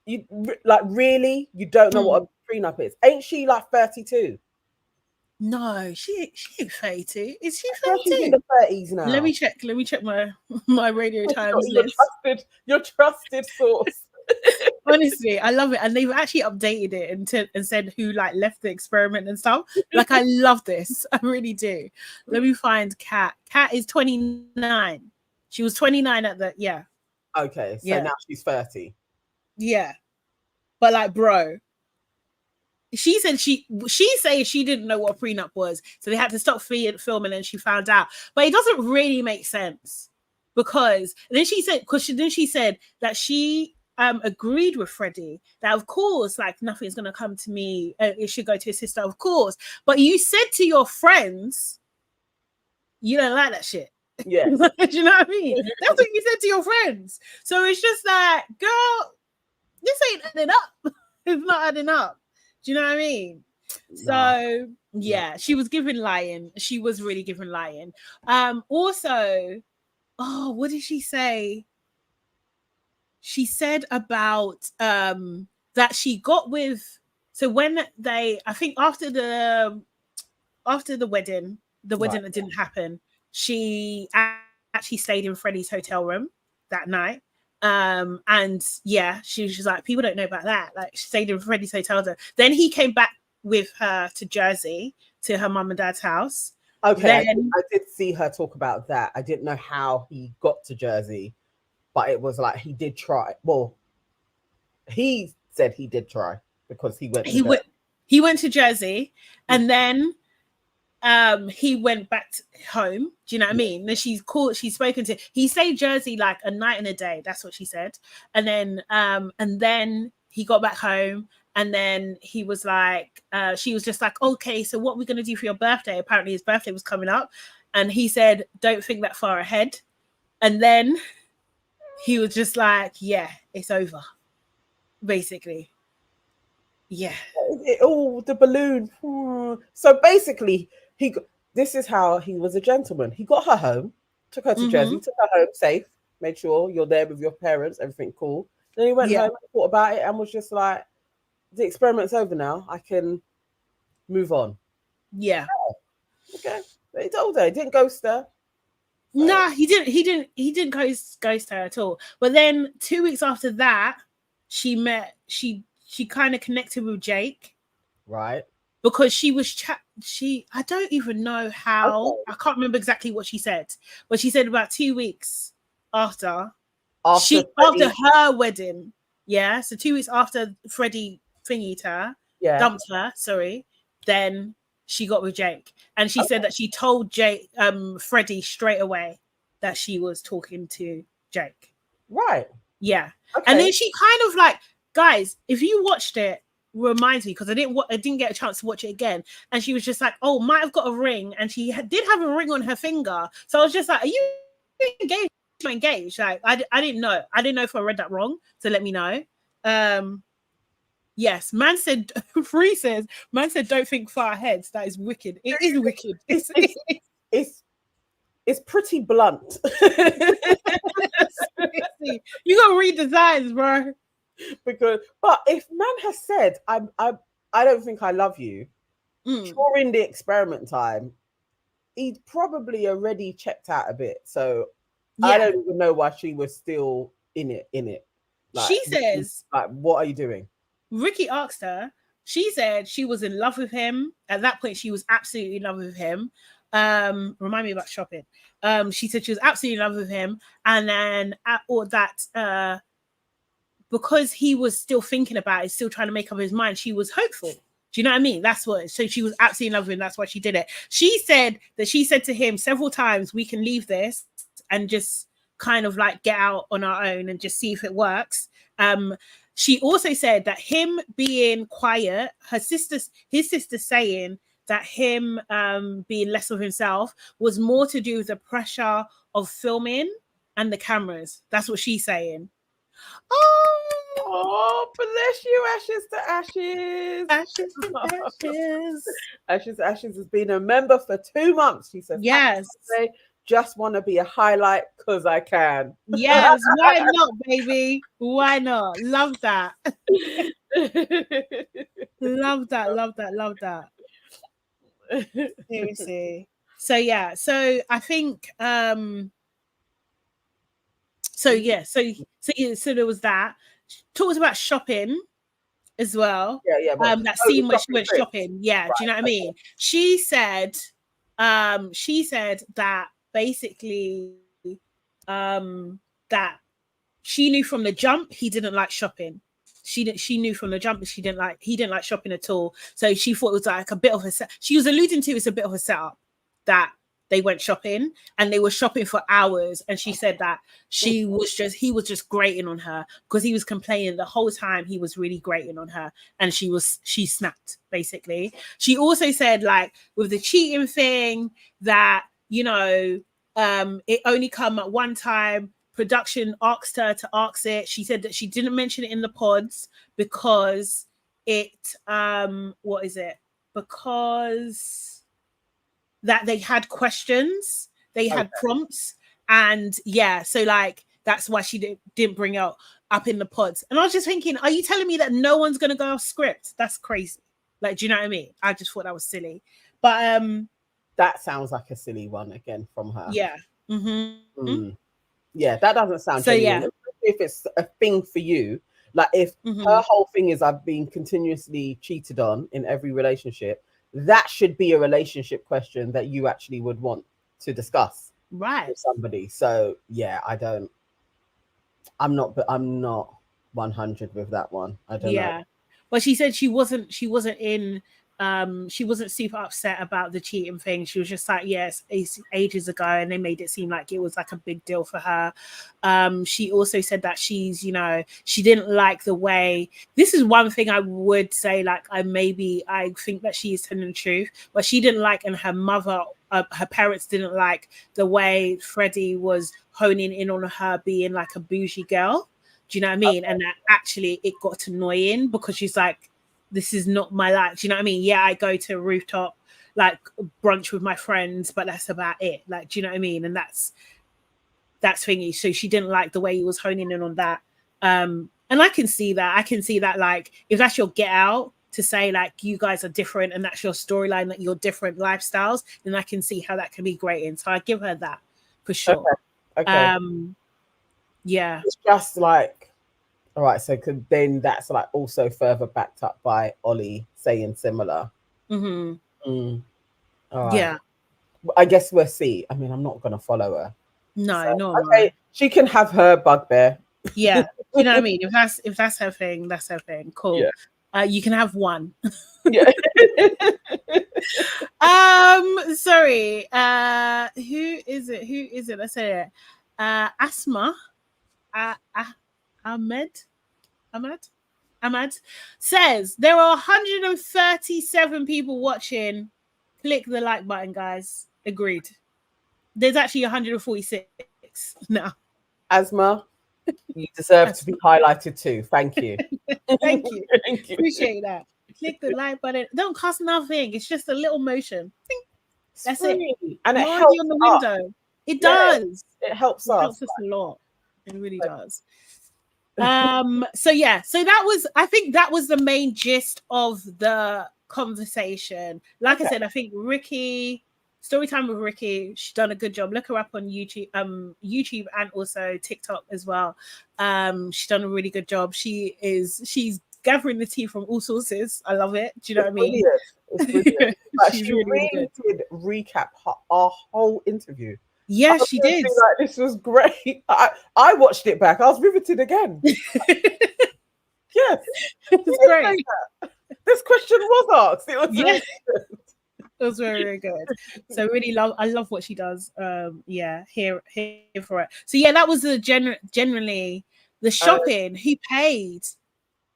Speaker 2: you like. Really, you don't know what a prenup is. Ain't she like 32?
Speaker 1: No, she ain't 32. Is she 32?
Speaker 2: She's in the 30s now.
Speaker 1: Let me check my Radio Times list.
Speaker 2: Your trusted source.
Speaker 1: Honestly, I love it, and they've actually updated it and said who like left the experiment and stuff. Like, I love this. I really do. Let me find Kat. Kat is 29. She was 29 at the
Speaker 2: Okay, so now she's 30.
Speaker 1: Yeah, but like, bro, she said she says she didn't know what a prenup was, so they had to stop filming, and she found out. But it doesn't really make sense because then she said that she agreed with Freddy that of course, like, nothing's gonna come to me. It should go to his sister, of course. But you said to your friends, you don't like that shit.
Speaker 2: Yeah,
Speaker 1: do you know what I mean? That's what you said to your friends. So it's just like, girl, this ain't adding up. It's not adding up. Do you know what I mean? So yeah, she was giving lying. She was really giving lying. Also, what did she say? She said about that she got with, so when I think after the wedding, that didn't happen, she actually stayed in Freddy's hotel room that night. And yeah, she was like, people don't know about that. Like, she stayed in Freddy's hotel room. Then he came back with her to Jersey, to her mum and dad's house.
Speaker 2: Okay, I did see her talk about that. I didn't know how he got to Jersey, but it was like he did try. Well, he said he did try because he went
Speaker 1: to Jersey, and then he went back home. Do you know what I mean? Then he stayed Jersey like a night and a day. That's what she said. And then he got back home, and then he was like, she was just like, okay, so what are we gonna do for your birthday? Apparently his birthday was coming up, and he said, don't think that far ahead. And then he was just like, yeah, it's over, basically. Yeah.
Speaker 2: The balloon. So basically, this is how he was a gentleman. He got her home, took her to Jersey, took her home safe, made sure you're there with your parents, everything cool. Then he went home, thought about it, and was just like, the experiment's over now. I can move on.
Speaker 1: Yeah.
Speaker 2: Oh, okay. He told her, he didn't ghost her.
Speaker 1: So. Nah, he didn't ghost her at all. But then 2 weeks after that, she kind of connected with Jake.
Speaker 2: Right.
Speaker 1: Because she was I don't even know how. Okay. I can't remember exactly what she said. But she said about 2 weeks after her wedding. Yeah. So 2 weeks after Freddy dumped her, then she got with Jake. And she said that she told Freddy straight away that she was talking to Jake.
Speaker 2: Right.
Speaker 1: Yeah. Okay. And then she kind of like, guys, if you watched it, reminds me, because I didn't get a chance to watch it again. And she was just like, oh, might have got a ring. And she did have a ring on her finger. So I was just like, are you engaged? Engaged? Like, I didn't know. I didn't know if I read that wrong. So let me know. Yes, man said, Free says, man said, don't think far ahead. That is wicked. It is wicked.
Speaker 2: It's pretty blunt.
Speaker 1: You gotta read the signs, bro.
Speaker 2: But if man has said, I don't think I love you during the experiment time, he'd probably already checked out a bit. So I don't even know why she was still in it. Like,
Speaker 1: she says,
Speaker 2: like, what are you doing?
Speaker 1: Rikki asked her. She said she was in love with him. At that point, she was absolutely in love with him. Remind me about shopping. She said she was absolutely in love with him, and then because he was still thinking about it, still trying to make up his mind, she was hopeful. Do you know what I mean? So she was absolutely in love with him. That's why she did it. She said to him several times, we can leave this and just kind of like get out on our own and just see if it works. She also said that him being quiet, his sister saying that him being less of himself was more to do with the pressure of filming and the cameras. That's what she's saying.
Speaker 2: Oh, bless you, ashes to ashes.
Speaker 1: Ashes to ashes.
Speaker 2: Ashes to ashes has been a member for 2 months. She says,
Speaker 1: yes.
Speaker 2: Just want to be a highlight because I can.
Speaker 1: Yes, why not, baby? Why not? Love that. Love that. Seriously. So yeah, so I think so there was that. Talked about shopping as well.
Speaker 2: Yeah.
Speaker 1: That scene where she went shopping. Yeah, right, do you know what I mean? She said that basically that she knew from the jump he didn't like shopping. She knew from the jump that he didn't like shopping at all. So she thought it was like a bit of a she was alluding to it's a bit of a setup that they went shopping and they were shopping for hours. And she said that he was just grating on her because he was complaining the whole time. He was really grating on her and she snapped basically. She also said like with the cheating thing that, you know, it only come at one time. Production asked her to ask it. She said that she didn't mention it in the pods because because that they had questions, they had prompts, and so like that's why she didn't bring it up in the pods. And I was just thinking, are you telling me that no one's gonna go off script? That's crazy. Like, do you know what I mean? I just thought that was silly. But
Speaker 2: that sounds like a silly one again from her.
Speaker 1: Yeah.
Speaker 2: Yeah, that doesn't sound genuine.
Speaker 1: Yeah.
Speaker 2: If it's a thing for you, like if her whole thing is I've been continuously cheated on in every relationship, that should be a relationship question that you actually would want to discuss with somebody. So yeah, I'm not 100 with that one. I don't know.
Speaker 1: But she said she wasn't super upset about the cheating thing. She was just like, yes, ages ago, and they made it seem like it was like a big deal for her. She also said that she didn't like the way, this is one thing I would say, like I think that she is telling the truth, but she didn't like, and her mother, her parents didn't like the way Freddy was honing in on her being like a bougie girl. Do you know what I mean? And that actually it got annoying because she's like, this is not my life. Do you know what I mean? Yeah, I go to a rooftop, like brunch with my friends, but that's about it. Like, do you know what I mean? And that's that's thingy. So she didn't like the way he was honing in on that. And I can see that. I can see that, like, if that's your get out to say, like, you guys are different and that's your storyline, that you're different lifestyles, then I can see how that can be grating. So I give her that for sure.
Speaker 2: Okay.
Speaker 1: Yeah.
Speaker 2: It's just like, all right, so then that's like also further backed up by Ollie saying similar.
Speaker 1: Mm-hmm.
Speaker 2: All right.
Speaker 1: Yeah.
Speaker 2: I guess we'll see. I mean, I'm not going to follow her.
Speaker 1: No,
Speaker 2: So,
Speaker 1: no.
Speaker 2: okay, she can have her bugbear.
Speaker 1: Yeah. You know what I mean? If that's her thing, that's her thing. Cool.
Speaker 2: Yeah.
Speaker 1: You can have one.
Speaker 2: Yeah.
Speaker 1: Sorry. Who is it? Let's say it. Asma. Ahmad says there are 137 people watching. Click the like button, guys. Agreed. There's actually 146 now.
Speaker 2: Asma, you deserve to be highlighted too. Thank you.
Speaker 1: Thank you.
Speaker 2: Thank you.
Speaker 1: Appreciate that. Click the like button. Don't cost nothing. It's just a little motion. That's
Speaker 2: free.
Speaker 1: it.
Speaker 2: And it helps
Speaker 1: on the window.
Speaker 2: us.
Speaker 1: It does.
Speaker 2: It helps us.
Speaker 1: It helps us a lot. It really does. So yeah, so that was, I think that was the main gist of the conversation. Like I said, I think Rikki, Storytime with Rikki, she's done a good job. Look her up on YouTube and also TikTok as well. She's done a really good job. She's gathering the tea from all sources. I love it. Do you know what I mean?
Speaker 2: It's brilliant. Like, she
Speaker 1: really
Speaker 2: did recap our whole interview.
Speaker 1: Yeah, she did.
Speaker 2: Like, this was great. I watched it back. I was riveted again. Yes,
Speaker 1: it's great.
Speaker 2: This question was asked. It was
Speaker 1: really good. It was very, very good. So I love what she does. Yeah, here for it. So yeah, that was the generally the shopping. Who paid?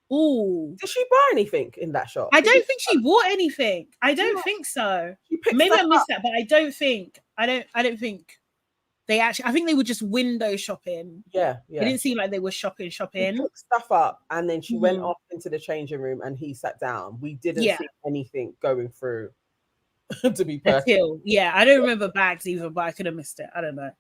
Speaker 1: Ooh,
Speaker 2: did she buy anything in that shop?
Speaker 1: I don't think she bought anything. I don't think so. Maybe I missed that, but I don't think they actually. I think they were just window shopping.
Speaker 2: Yeah.
Speaker 1: It didn't seem like they were shopping.
Speaker 2: She picked stuff up, and then she went off into the changing room, and he sat down. We didn't see anything going through. To be perfect.
Speaker 1: I don't remember bags either, but I could have missed it. I don't know.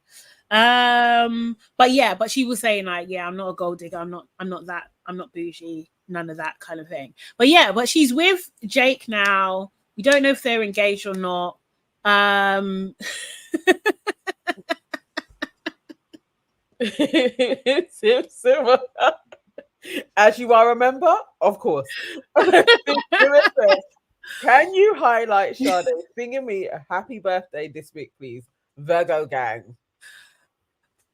Speaker 1: But she was saying, like, I'm not a gold digger. I'm not bougie. None of that kind of thing. But she's with Jake now. We don't know if they're engaged or not.
Speaker 2: As you are a member, of course. Can you highlight Sade singing me a happy birthday this week, please? Virgo gang.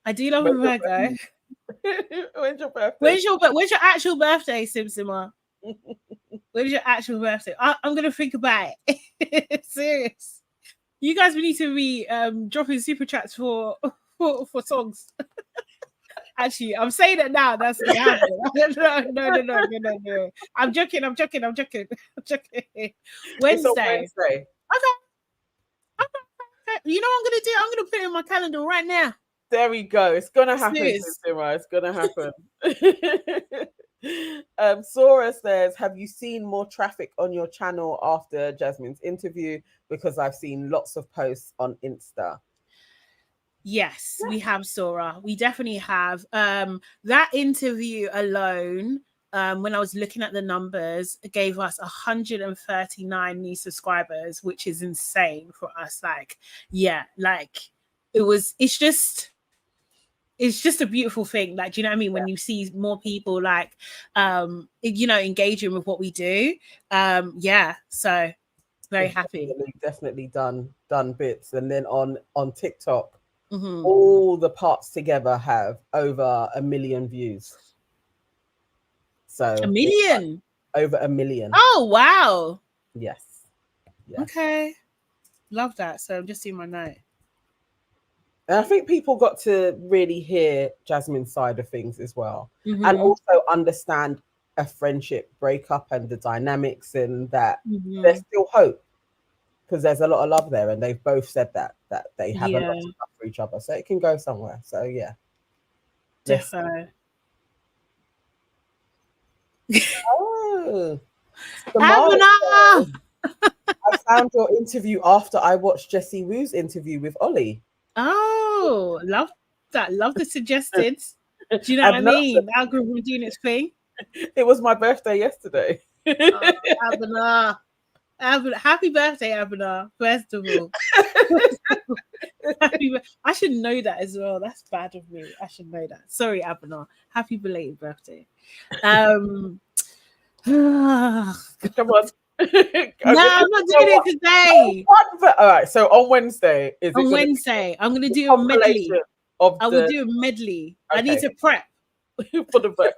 Speaker 1: I do love a Virgo.
Speaker 2: When's your birthday?
Speaker 1: When's your actual birthday, Simsima? When's your actual birthday? I'm gonna think about it. Serious. You guys need to be dropping super chats for songs. Actually, I'm saying it now. That's no. I'm joking. Wednesday. Okay. You know what I'm gonna do? I'm gonna put it in my calendar right now.
Speaker 2: There we go. It's gonna happen, Sarah. It's gonna happen. Sora says, have you seen more traffic on your channel after Jasmine's interview? Because I've seen lots of posts on Insta.
Speaker 1: Yes, we have, Sora. We definitely have. That interview alone, when I was looking at the numbers, gave us 139 new subscribers, which is insane for us. It's just a beautiful thing. Like, do you know what I mean? When you see more people engaging with what we do. So very happy.
Speaker 2: Definitely done bits. And then on TikTok, all the parts together have over 1 million views. So
Speaker 1: 1 million?
Speaker 2: Over 1 million.
Speaker 1: Oh, wow.
Speaker 2: Yes.
Speaker 1: Okay. Love that. So I'm just seeing my note.
Speaker 2: And I think people got to really hear Jasmine's side of things as well. And also understand a friendship breakup and the dynamics, and that there's still hope. Because there's a lot of love there, and they've both said that they have a lot of love for each other, so it can go somewhere. So
Speaker 1: Defo.
Speaker 2: Oh, I found your interview after I watched Jessie Woo's interview with Ollie.
Speaker 1: Oh, love that. Love the suggested. Do you know what I mean? The algorithm doing its thing.
Speaker 2: It was my birthday yesterday.
Speaker 1: Abana. Happy birthday, Abana. First of all. I should know that as well. That's bad of me. I should know that. Sorry, Abana. Happy belated birthday.
Speaker 2: Come on.
Speaker 1: No, I'm not doing it today.
Speaker 2: All right. So on Wednesday,
Speaker 1: on Wednesday, I'm gonna do a medley. I will do a medley. Okay. I need to prep
Speaker 2: for the birthday.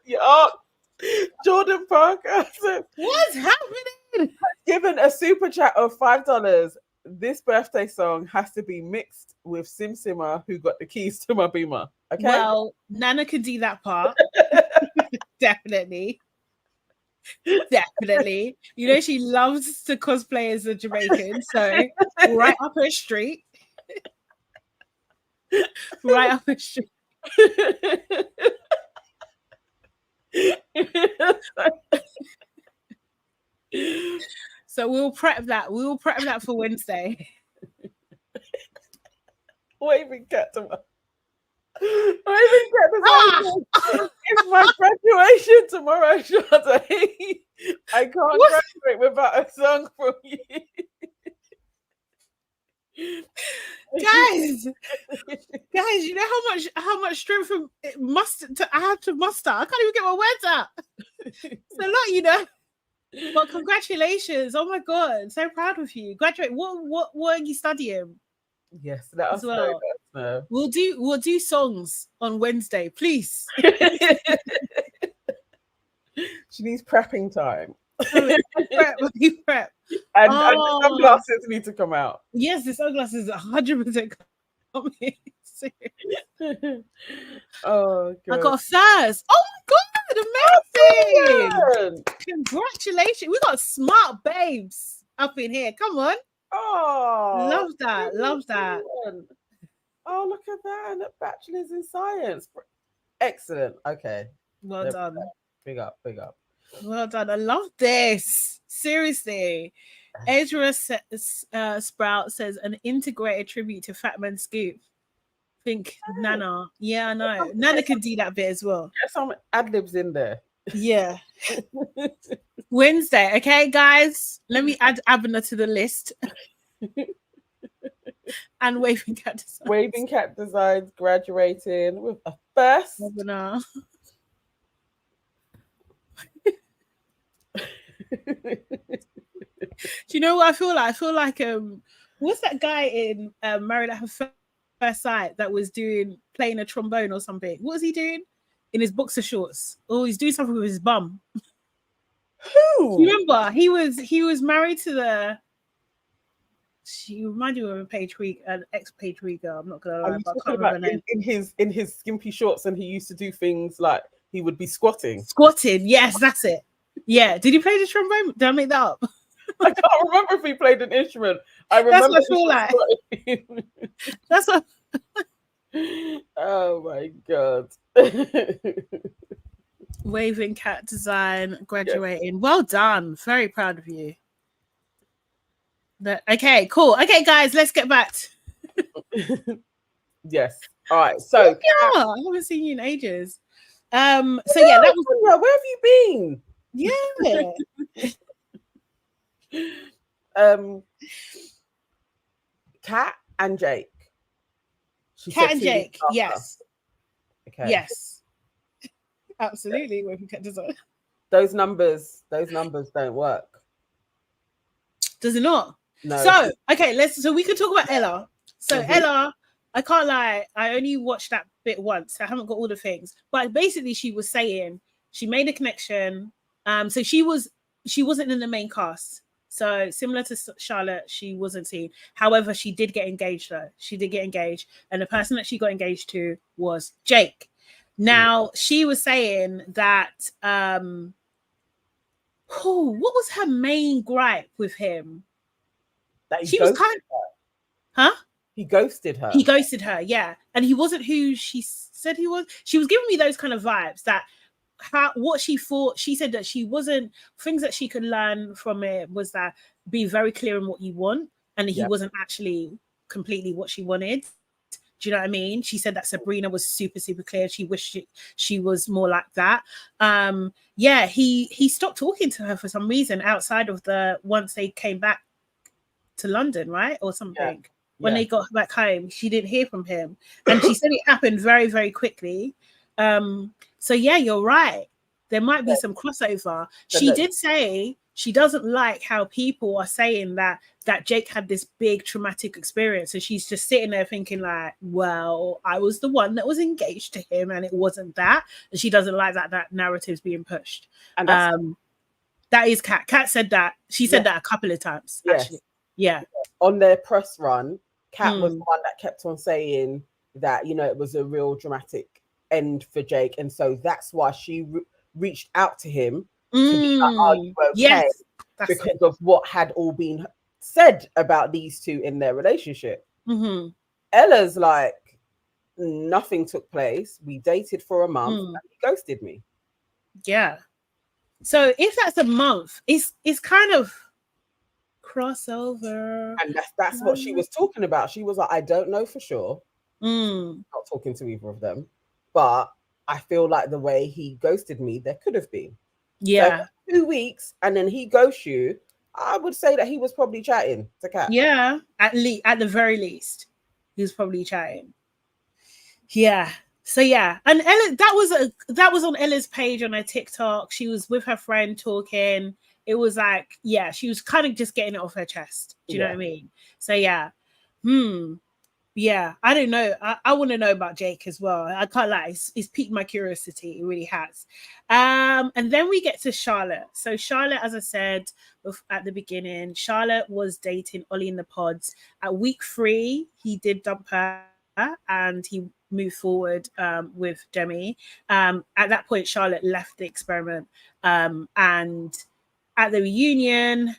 Speaker 2: Yeah. Jordan Parker said,
Speaker 1: what's happening?
Speaker 2: Given a super chat of $5. This birthday song has to be mixed with Sim Simmer, who got the keys to my Beamer. Okay.
Speaker 1: Well, Nana can do that part. Definitely. Definitely. You know, she loves to cosplay as a Jamaican, so right up her street. Right up her street. So we'll prep that. We will prep that for Wednesday.
Speaker 2: Waving cat tomorrow. Waving cat tomorrow. It's my graduation tomorrow, Sade. I can't graduate without a song from you.
Speaker 1: Guys, you know how much strength I have to muster. I can't even get my words out. It's a lot, you know. Well, congratulations! Oh my god, so proud of you. Graduate. What are you studying?
Speaker 2: Yes, that was well. No.
Speaker 1: We'll do songs on Wednesday, please.
Speaker 2: She needs prepping time.
Speaker 1: Prep.
Speaker 2: And the sunglasses need to come out.
Speaker 1: Yes, the sunglasses 100% coming.
Speaker 2: Oh, God.
Speaker 1: I got a first. Oh my god, amazing! Congratulations. We got smart babes up in here. Come on.
Speaker 2: Oh,
Speaker 1: love that.
Speaker 2: Oh, look at that. And a bachelor's in science. Excellent. Okay.
Speaker 1: Well done.
Speaker 2: Big up.
Speaker 1: Well done. I love this. Seriously. Ezra Sprout says an integrated tribute to Fat Man Scoop. Think Nana. Yeah, I know. Nana can do that bit as well.
Speaker 2: Get some ad-libs in there.
Speaker 1: Yeah. Wednesday. Okay, guys. Let me add Abner to the list. And Waving Cat Designs.
Speaker 2: Waving Cat Designs graduating with a first.
Speaker 1: Abner. Do you know what I feel like? I feel like what's that guy in Married at First Sight that was playing a trombone or something? What was he doing in his boxer shorts? Oh, he's doing something with his bum.
Speaker 2: Who?
Speaker 1: You remember he was married to the. She reminded me of an ex-Page Three girl. I'm not gonna lie, but I can't remember her name.
Speaker 2: In his skimpy shorts, and he used to do things like he would be squatting.
Speaker 1: Yes, that's it. Yeah. Did he play the trombone? Did I make that up?
Speaker 2: I can't remember if he played an instrument. I remember.
Speaker 1: That's what I feel like. That's what.
Speaker 2: Oh my god.
Speaker 1: Waving Cat Design graduating. Yeah. Well done. Very proud of you. Okay, cool. Okay, guys, let's get back.
Speaker 2: Yes. All right. So
Speaker 1: I haven't seen you in ages. So yeah, that was.
Speaker 2: Where have you been?
Speaker 1: Yeah.
Speaker 2: Kat and Jake.
Speaker 1: Kat and Jake. Yes.
Speaker 2: Okay.
Speaker 1: Yes. Absolutely. Waving Cat Design.
Speaker 2: Those numbers don't work.
Speaker 1: Does it not?
Speaker 2: No.
Speaker 1: So okay, so we can talk about Ella. So Ella, I can't lie, I only watched that bit once. I haven't got all the things, but basically she was saying she made a connection. So she wasn't in the main cast. So similar to Charlotte, she wasn't seen. However, she did get engaged though. She did get engaged, and the person that she got engaged to was Jake. Now she was saying that what was her main gripe with him?
Speaker 2: That
Speaker 1: she was kind of, huh?
Speaker 2: He ghosted her.
Speaker 1: He ghosted her, yeah. And he wasn't who she said he was. She was giving me those kind of vibes that what she thought. She said that she wasn't, things that she could learn from it was that be very clear on what you want, and he wasn't actually completely what she wanted. Do you know what I mean? She said that Sabrina was super, super clear. She wished she was more like that. Yeah, he stopped talking to her for some reason outside of once they came back to London, right? Or something.
Speaker 2: Yeah.
Speaker 1: When they got back home, she didn't hear from him. And she said it happened very, very quickly. So yeah, you're right. There might be some crossover. She did say she doesn't like how people are saying that Jake had this big traumatic experience, and she's just sitting there thinking like, well, I was the one that was engaged to him and it wasn't that. And she doesn't like that narrative's being pushed. And that is Kat. Kat said that. She said that a couple of times, actually. Yeah.
Speaker 2: On their press run, Kat was the one that kept on saying that, you know, it was a real dramatic end for Jake. And so that's why she reached out to him to be like, are you okay?
Speaker 1: Yes,
Speaker 2: because of what had all been said about these two in their relationship. Ella's like, nothing took place. We dated for a month and he ghosted me.
Speaker 1: Yeah. So if that's a month, it's kind of crossover.
Speaker 2: And that's what she was talking about. She was like, I don't know for sure. Not talking to either of them. But I feel like the way he ghosted me, there could have been.
Speaker 1: Yeah.
Speaker 2: So 2 weeks and then he ghosts you. I would say that he was probably chatting to Kat.
Speaker 1: Yeah. At the very least, he was probably chatting. Yeah. So yeah, and Ella, that was on Ella's page on her TikTok. She was with her friend talking. It was like, yeah, she was kind of just getting it off her chest. Do you know what I mean? So yeah. Yeah, I don't know. I want to know about Jake as well. I can't lie, it's piqued my curiosity. It really has. And then we get to Charlotte. So Charlotte, as I said at the beginning, Charlotte was dating Ollie in the pods. At week 3, he did dump her and he moved forward with Demi. At that point, Charlotte left the experiment. And at the reunion,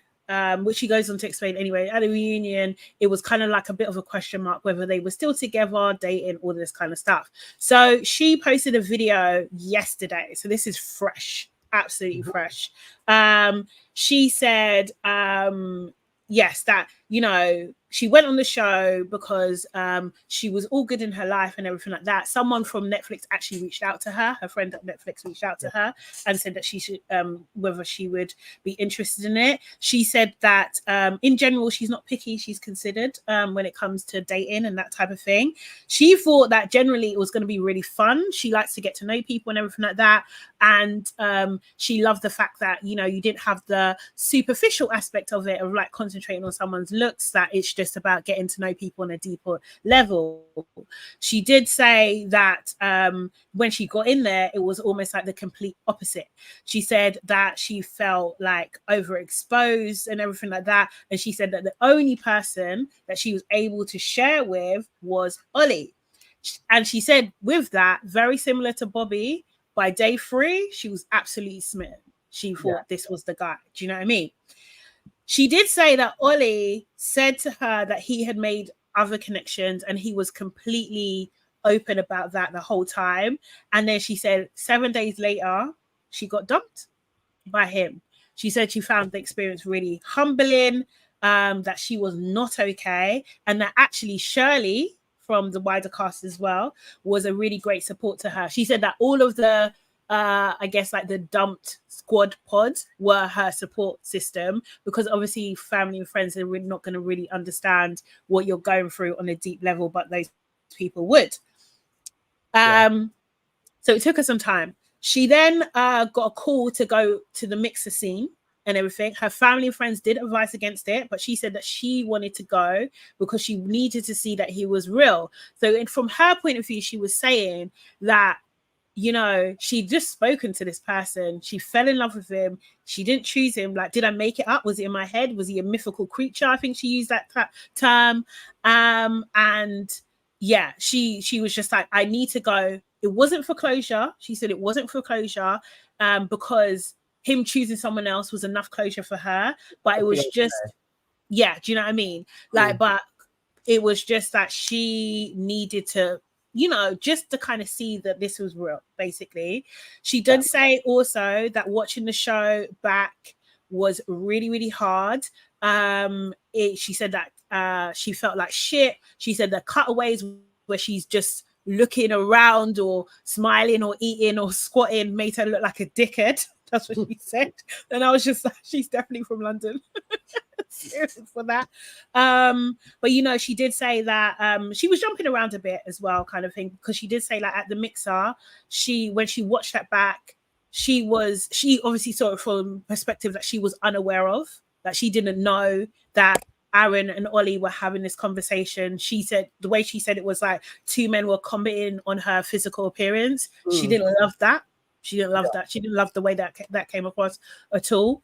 Speaker 1: which she goes on to explain anyway, at the reunion, it was kind of like a bit of a question mark whether they were still together, dating, all this kind of stuff. So she posted a video yesterday. So this is fresh, absolutely fresh. She said, yes, that, you know, she went on the show because she was all good in her life and everything like that. Someone from Netflix actually reached out to her. Her friend at Netflix reached out to her and said that she should, whether she would be interested in it. She said that in general, she's not picky. She's considered when it comes to dating and that type of thing. She thought that generally it was going to be really fun. She likes to get to know people and everything like that. And she loved the fact that, you know, you didn't have the superficial aspect of it, of like concentrating on someone's looks, that it's just about getting to know people on a deeper level. She did say that when she got in there, it was almost like the complete opposite. She said that she felt like overexposed and everything like that. And she said that the only person that she was able to share with was Ollie. And she said with that, very similar to Bobby, by day 3, she was absolutely smitten. She thought this was the guy. Do you know what I mean? She did say that Ollie said to her that he had made other connections and he was completely open about that the whole time. And then she said 7 days later, she got dumped by him. She said she found the experience really humbling, that she was not okay, and that actually Shirley from the wider cast as well was a really great support to her. She said that all of the I guess like the dumped squad pods were her support system, because obviously family and friends are not going to really understand what you're going through on a deep level, but those people would. So it took her some time. She then got a call to go to the mixer scene and everything. Her family and friends did advise against it, but she said that she wanted to go because she needed to see that he was real. So from her point of view, she was saying that, you know, she'd just spoken to this person. She fell in love with him. She didn't choose him. Like, did I make it up? Was it in my head? Was he a mythical creature? I think she used that term. And yeah, she was just like, I need to go. It wasn't for closure. She said it wasn't for closure because him choosing someone else was enough closure for her. But it was just, yeah, do you know what I mean? Like, but it was just that she needed to, you know, just to kind of see that this was real, basically. She did say also that watching the show back was really, really hard. She said that she felt like shit. She said the cutaways where she's just looking around or smiling or eating or squatting made her look like a dickhead. That's what she said. And I was just like, she's definitely from London. For that. But you know, she did say that she was jumping around a bit as well, kind of thing, because she did say like at the mixer, when she watched that back, she obviously saw it from perspective that she was unaware of, that she didn't know that Aaron and Ollie were having this conversation. She said the way she said it was like two men were commenting on her physical appearance. She didn't love that. She didn't love that. She didn't love the way that came across at all.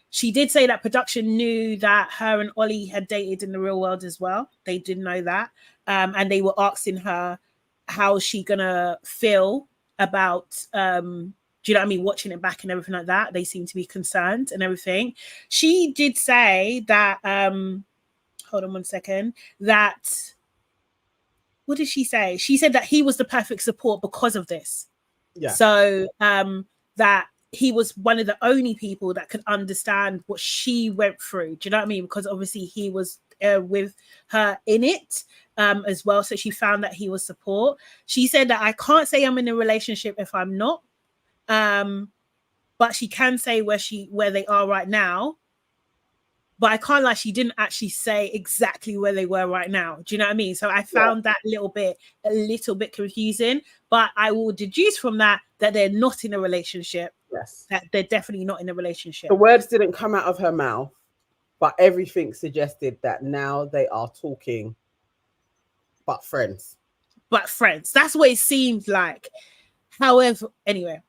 Speaker 1: She did say that production knew that her and Ollie had dated in the real world as well. They did know that. And they were asking her how she gonna feel about do you know what I mean, watching it back and everything like that. They seem to be concerned and everything. She did say that hold on one second, that what did she say? She said that he was the perfect support because of this. Yeah. So that he was one of the only people that could understand what she went through. Do you know what I mean? Because obviously he was with her in it as well. So she found that he was support. She said that I can't say I'm in a relationship if I'm not. But she can say where they are right now. But I can't lie, she didn't actually say exactly where they were right now. Do you know what I mean? So I found that a little bit confusing. But I will deduce from that they're not in a relationship.
Speaker 2: Yes.
Speaker 1: That they're definitely not in a relationship.
Speaker 2: The words didn't come out of her mouth, but everything suggested that now they are talking, but friends.
Speaker 1: But friends. That's what it seemed like. However, anyway,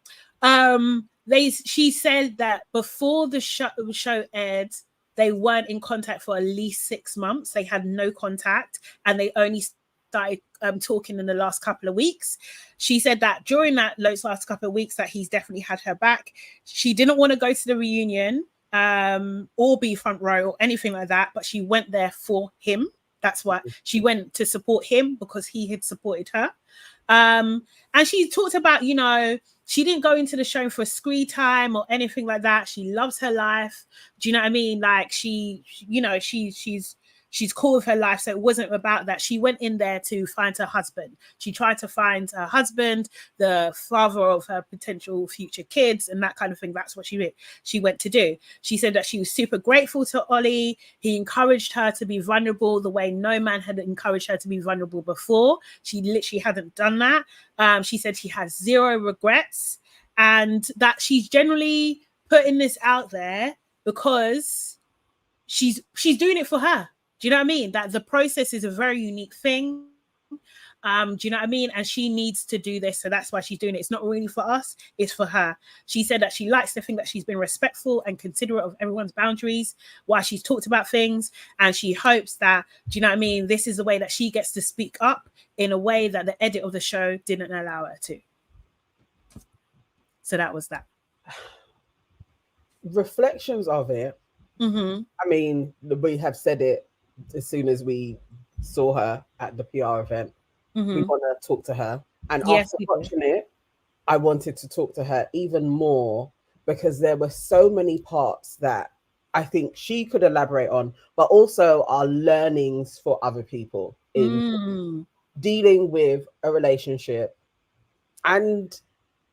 Speaker 1: she said that before the show aired, they weren't in contact for at least 6 months. They had no contact, and they only started talking in the last couple of weeks. She said that during those last couple of weeks that he's definitely had her back. She didn't want to go to the reunion or be front row or anything like that, but she went there for him. That's why she went to support him, because he had supported her. And she talked about, you know, she didn't go into the show for screen time or anything like that. She loves her life. Do you know what I mean? Like she's cool with her life. So it wasn't about that. She went in there to find her husband. She tried to find her husband, the father of her potential future kids, and that kind of thing. That's what she went to do. She said that she was super grateful to Ollie. He encouraged her to be vulnerable the way no man had encouraged her to be vulnerable before. She literally hadn't done that. She said she has zero regrets, and that she's generally putting this out there because she's doing it for her. Do you know what I mean? That the process is a very unique thing. Do you know what I mean? And she needs to do this. So that's why she's doing it. It's not really for us. It's for her. She said that she likes to think that she's been respectful and considerate of everyone's boundaries while she's talked about things. And she hopes that, do you know what I mean? This is the way that she gets to speak up in a way that the edit of the show didn't allow her to. So that was that.
Speaker 2: Reflections of it.
Speaker 1: Mm-hmm.
Speaker 2: I mean, we have said it as soon as we saw her at the PR event. Mm-hmm. We want to talk to her. And after watching it, I wanted to talk to her even more, because there were so many parts that I think she could elaborate on, but also are learnings for other people in dealing with a relationship and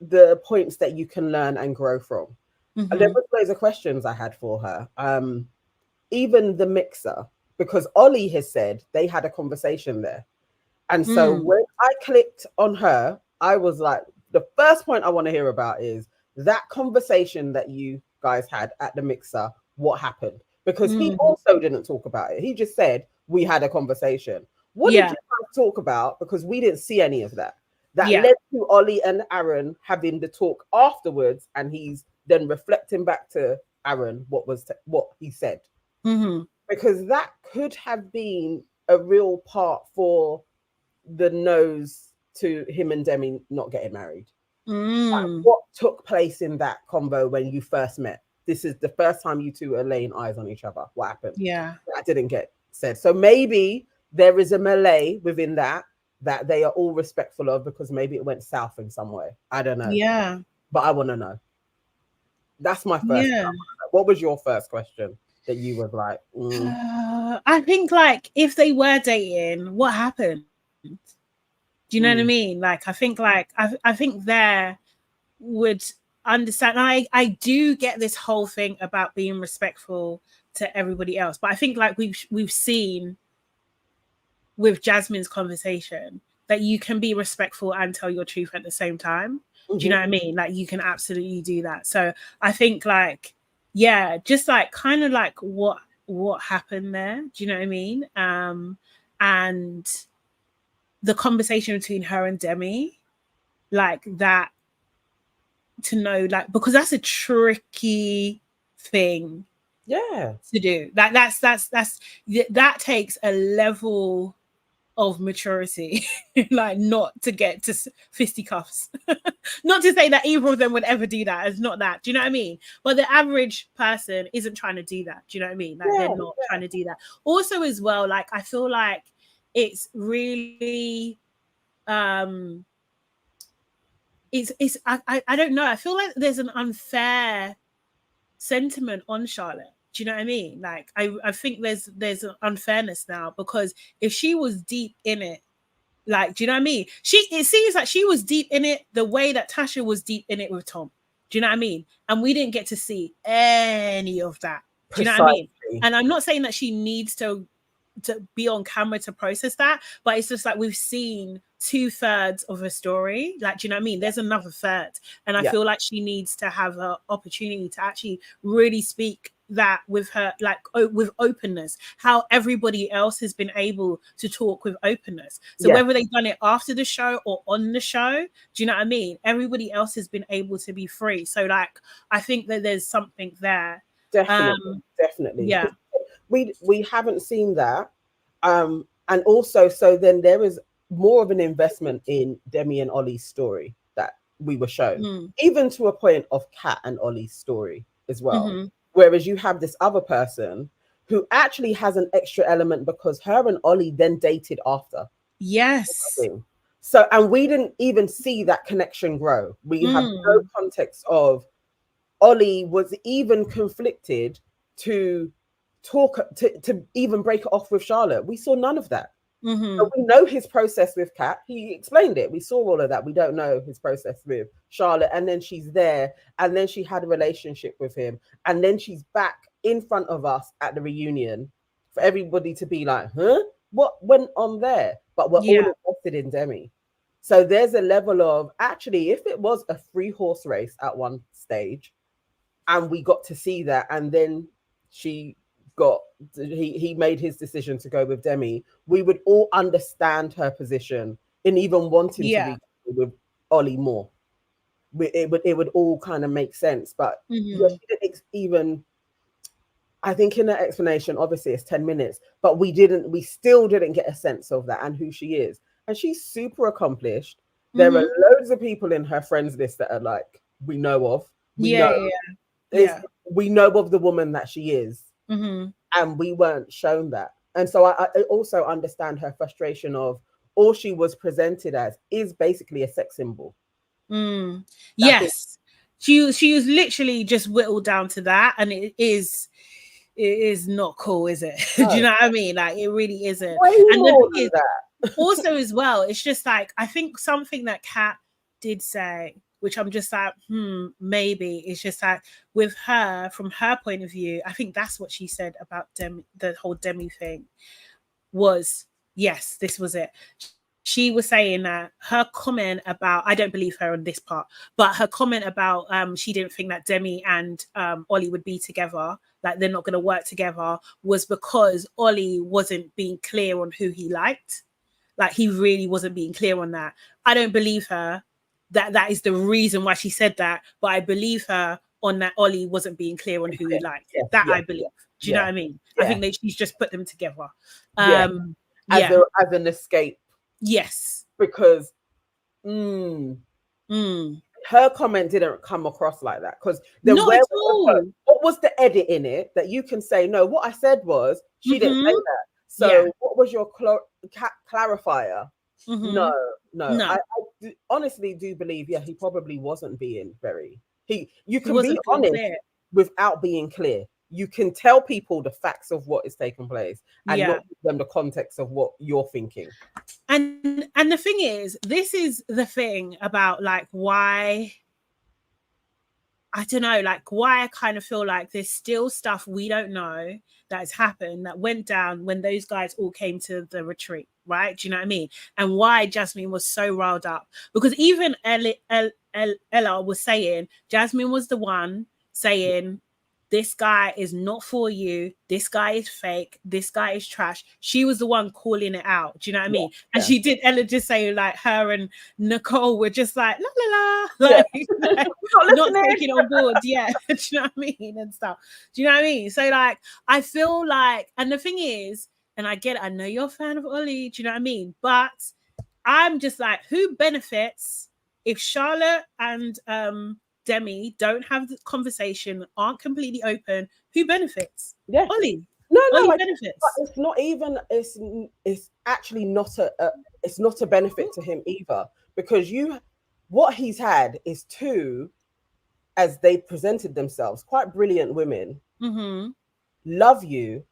Speaker 2: the points that you can learn and grow from. Mm-hmm. And there was loads of questions I had for her. Even the mixer, because Ollie has said they had a conversation there. And so when I clicked on her, I was like, the first point I want to hear about is that conversation that you guys had at the mixer. What happened? Because he also didn't talk about it. He just said, we had a conversation. What did you guys talk about? Because we didn't see any of that. That led to Ollie and Aaron having the talk afterwards. And he's then reflecting back to Aaron what he said. Mm-hmm. Because that could have been a real part for the nose to him and Demi not getting married. Like, what took place in that convo when you first met? This is the first time you two are laying eyes on each other. What happened? Yeah, that didn't get said. So maybe there is a melee within that they are all respectful of, because maybe it went south in some way. I don't know. Yeah, but I want to know. That's my first. Yeah. What was your first question that you were like?
Speaker 1: I think, like, if they were dating, what happened? Do you know what I mean? Like, I think there would understand. I do get this whole thing about being respectful to everybody else, but I think like we've seen with Jasmine's conversation that you can be respectful and tell your truth at the same time. Do you know what I mean? Like, you can absolutely do that. So I think like, yeah, just like kind of like what happened there. Do you know what I mean? And the conversation between her and Demi, like that, to know, like, because that's a tricky thing to do. Like that takes a level of maturity, like not to get to fisticuffs. Not to say that either of them would ever do that. It's not that. Do you know what I mean? But the average person isn't trying to do that. Do you know what I mean? Like, they're not trying to do that. Also, as well, like, I feel like it's really it's I don't know. I feel like there's an unfair sentiment on Charlotte. Do you know what I mean? Like, I think there's an unfairness now, because if she was deep in it, like, do you know what I mean? It seems like she was deep in it the way that Tasha was deep in it with Tom. Do you know what I mean? And we didn't get to see any of that. Do you know what I mean? And I'm not saying that she needs to be on camera to process that, but it's just like we've seen 2/3 of her story. Like, do you know what I mean? There's another third, and I feel like she needs to have an opportunity to actually really speak that with her, like, with openness, how everybody else has been able to talk with openness. So whether they've done it after the show or on the show, do you know what I mean? Everybody else has been able to be free. So like, I think that there's something there.
Speaker 2: Definitely.
Speaker 1: Yeah.
Speaker 2: We haven't seen that. And also, so then there is more of an investment in Demi and Ollie's story that we were shown, even to a point of Kat and Ollie's story as well. Whereas you have this other person who actually has an extra element because her and Ollie then dated after.
Speaker 1: Yes.
Speaker 2: So, and we didn't even see that connection grow. We have no context of Ollie was even conflicted to talk to even break it off with Charlotte. We saw none of that. So we know his process with Kat. He explained it. We saw all of that. We don't know his process with Charlotte. And then she's there, and then she had a relationship with him, and then she's back in front of us at the reunion for everybody to be like, huh? What went on there? But we're all invested in Demi. So there's a level of, actually, if it was a 3-horse race at one stage, and we got to see that, and then he made his decision to go with Demi, we would all understand her position in even wanting to be with Ollie more. It would all kind of make sense. But she didn't even, I think in that explanation, obviously it's 10 minutes, but we still didn't get a sense of that and who she is. And she's super accomplished. There are loads of people in her friends list that are like, we know of. We know of the woman that she is. And we weren't shown that. And so I also understand her frustration of all she was presented as is basically a sex symbol.
Speaker 1: Yes. She was literally just whittled down to that, and it is not cool, is it? No. Do you know what I mean? Like, it really isn't. And then also as well, it's just like, I think something that Kat did say, which I'm just like, maybe it's just like, with her, from her point of view, I think that's what she said about Demi, the whole Demi thing was, yes, this was it. She was saying that her comment about, I don't believe her on this part, but her comment about she didn't think that Demi and Ollie would be together, like they're not going to work together, was because Ollie wasn't being clear on who he liked. Like, he really wasn't being clear on that. I don't believe her that is the reason why she said that, but I believe her on that Ollie wasn't being clear on who he liked. I believe. Do you know what I mean? I think that she's just put them together.
Speaker 2: As an escape.
Speaker 1: Yes.
Speaker 2: Because her comment didn't come across like that. Because what was the edit in it that you can say, no, what I said was, she didn't say that. So what was your clarifier? No. I honestly do believe, he probably wasn't being very. You can be honest without being clear. You can tell people the facts of what is taking place and not give them the context of what you're thinking.
Speaker 1: And the thing is, this is the thing about like why, I don't know, like why I kind of feel like there's still stuff we don't know that has happened that went down when those guys all came to the retreat, right? Do you know what I mean? And why Jasmine was so riled up, because even Ella was saying Jasmine was the one saying, this guy is not for you. This guy is fake. This guy is trash. She was the one calling it out. Do you know what I mean? And she did. Ella just say like her and Nicole were just like la la la, like not taking on board. Yeah, do you know what I mean and stuff. Do you know what I mean? So like, I feel like, and the thing is, and I get it. I know you're a fan of Ollie. Do you know what I mean? But I'm just like, who benefits if Charlotte and Demi don't have the conversation, aren't completely open? Who benefits?
Speaker 2: Yeah,
Speaker 1: Ollie.
Speaker 2: No,
Speaker 1: Ollie benefits.
Speaker 2: It's not even. It's actually not it's not a benefit to him either, because what he's had is two, as they presented themselves, quite brilliant women. Love you,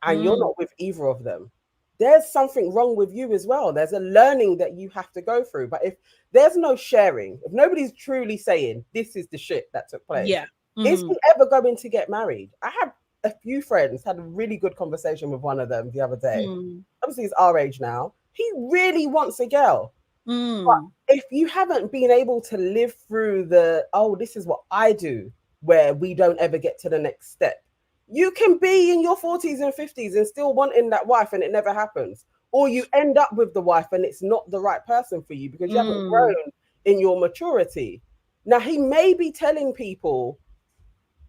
Speaker 2: and you're not with either of them. There's something wrong with you as well. There's a learning that you have to go through. But if there's no sharing, if nobody's truly saying this is the shit that took place, is he ever going to get married? I have a few friends had a really good conversation with one of them the other day. Obviously, he's our age now. He really wants a girl. But if you haven't been able to live through this is what I do, where we don't ever get to the next step, you can be in your 40s and 50s and still wanting that wife and it never happens. Or you end up with the wife and it's not the right person for you because you haven't grown in your maturity. Now, he may be telling people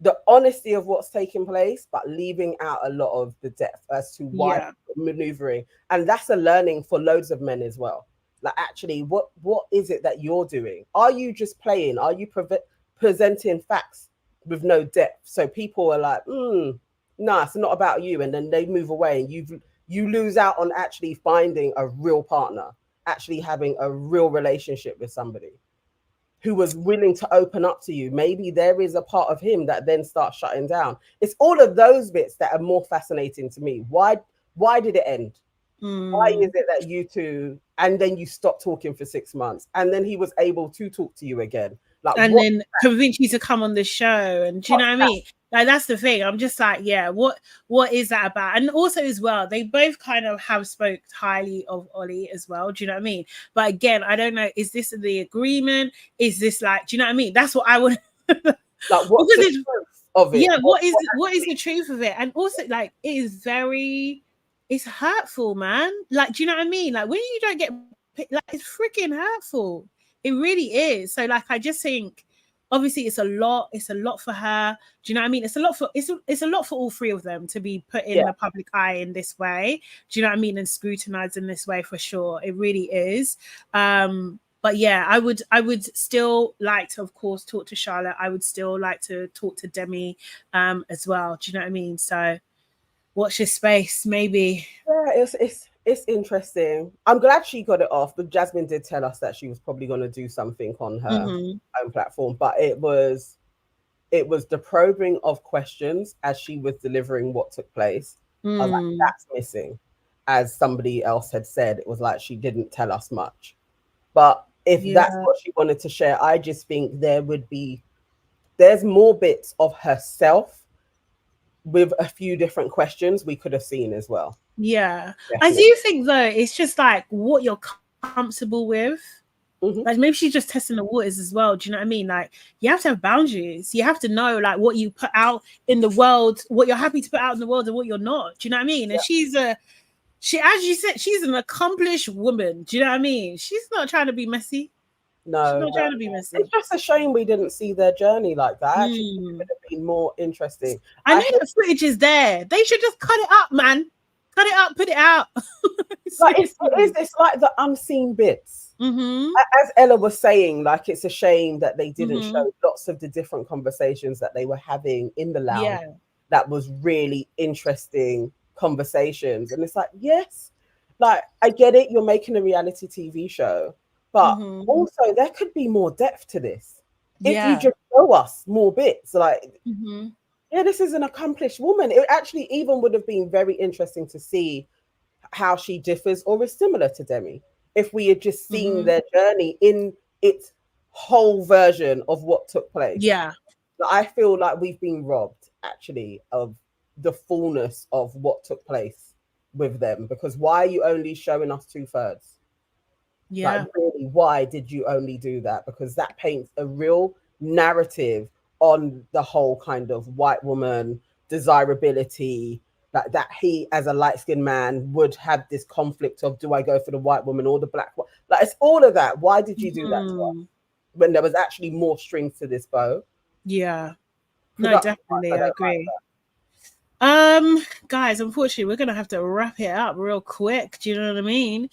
Speaker 2: the honesty of what's taking place, but leaving out a lot of the depth as to why maneuvering. And that's a learning for loads of men as well. Like, actually, what is it that you're doing? Are you just playing? Are you presenting facts with no depth? So people are like, nah, it's not about you. And then they move away and you lose out on actually finding a real partner, actually having a real relationship with somebody who was willing to open up to you. Maybe there is a part of him that then starts shutting down. It's all of those bits that are more fascinating to me. Why did it end? Why is it that you two, and then you stopped talking for 6 months, and then he was able to talk to you again? Like,
Speaker 1: and then convince you to come on the show. And do you know what I mean? Like, that's the thing. I'm just like, yeah, what is that about? And also as well, they both kind of have spoke highly of Ollie as well. Do you know what I mean? But again, I don't know, is this the agreement? Is this like, do you know what I mean? That's what I would
Speaker 2: like, what's the truth of it?
Speaker 1: Yeah, what is the truth of it? And also, like, it is it's hurtful, man. Like, do you know what I mean? Like, when you don't get, like, it's freaking hurtful. It really is. So, like, I just think, obviously, it's a lot for her. Do you know what I mean? It's a lot for all three of them to be put in the public eye in this way. Do you know what I mean? And scrutinized in this way, for sure. It really is. But yeah, I would still like to, of course, talk to Charlotte. I would still like to talk to Demi as well. Do you know what I mean? So watch this space, maybe.
Speaker 2: Yeah, it's interesting. I'm glad she got it off, but Jasmine did tell us that she was probably going to do something on her own platform. But it was the probing of questions as she was delivering what took place. I was like, that's missing. As somebody else had said, it was like she didn't tell us much. But if that's what she wanted to share, I just think there's more bits of herself with a few different questions we could have seen as well.
Speaker 1: Yeah. Definitely. I do think, though, it's just like what you're comfortable with. Like, maybe she's just testing the waters as well. Do you know what I mean? Like, you have to have boundaries. You have to know, like, what you put out in the world, what you're happy to put out in the world and what you're not. Do you know what I mean? And she, as you said, she's an accomplished woman. Do you know what I mean? She's not trying to be messy.
Speaker 2: No,
Speaker 1: she's not trying to be messy.
Speaker 2: It's just a shame we didn't see their journey like that. Actually, it would have been more interesting.
Speaker 1: I know the footage is there. They should just cut it up, man. Cut it up, put it out.
Speaker 2: Like, it's like the unseen bits. As Ella was saying, like, it's a shame that they didn't show lots of the different conversations that they were having in the lounge. Yeah. That was really interesting conversations. And it's like, yes, like, I get it, you're making a reality TV show, but also there could be more depth to this if you just show us more bits. Like, yeah, this is an accomplished woman. It actually even would have been very interesting to see how she differs or is similar to Demi. if we had just seen their journey in its whole version of what took place.
Speaker 1: Yeah.
Speaker 2: I feel like we've been robbed actually of the fullness of what took place with them, because why are you only showing us 2/3?
Speaker 1: Yeah.
Speaker 2: Like, really, why did you only do that? Because that paints a real narrative on the whole kind of white woman desirability, that he as a light-skinned man would have this conflict of, do I go for the white woman or the black one? Like, it's all of that. Why did you do that to us when there was actually more strings to this bow?
Speaker 1: Yeah. No, definitely, I agree. Guys, unfortunately, we're gonna have to wrap it up real quick. Do you know what I mean?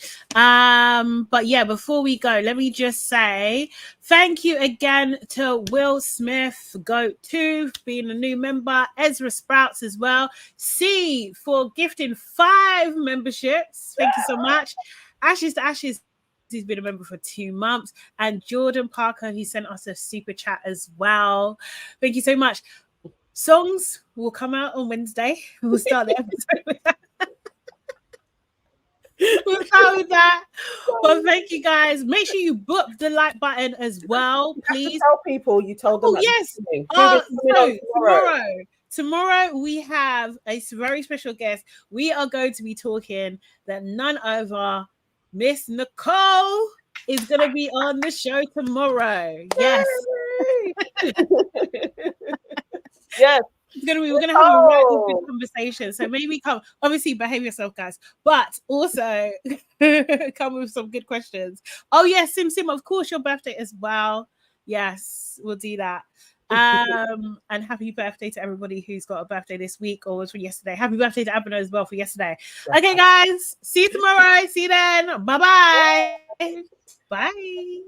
Speaker 1: But yeah, before we go, let me just say thank you again to Will Smith, Goat2, for being a new member, Ezra Sprouts as well, C for gifting 5 memberships. Thank you so much. Ashes to Ashes, he's been a member for 2 months, and Jordan Parker, he sent us a super chat as well. Thank you so much. Songs will come out on Wednesday. We'll start the episode with that. We'll start with that. But thank you guys. Make sure you book the like button as well, please.
Speaker 2: You tell people you told them.
Speaker 1: Oh, yes. Tomorrow we have a very special guest. We are going to be talking that none other Miss Nicole is going to be on the show tomorrow. Yes.
Speaker 2: Yes.
Speaker 1: We're gonna have a really good conversation. So maybe come, obviously behave yourself, guys, but also come with some good questions. Oh yes, Sim, of course your birthday as well. Yes, we'll do that. And happy birthday to everybody who's got a birthday this week or was for yesterday. Happy birthday to Abner as well for yesterday. Okay, guys, see you tomorrow. See you then. Bye-bye. Bye.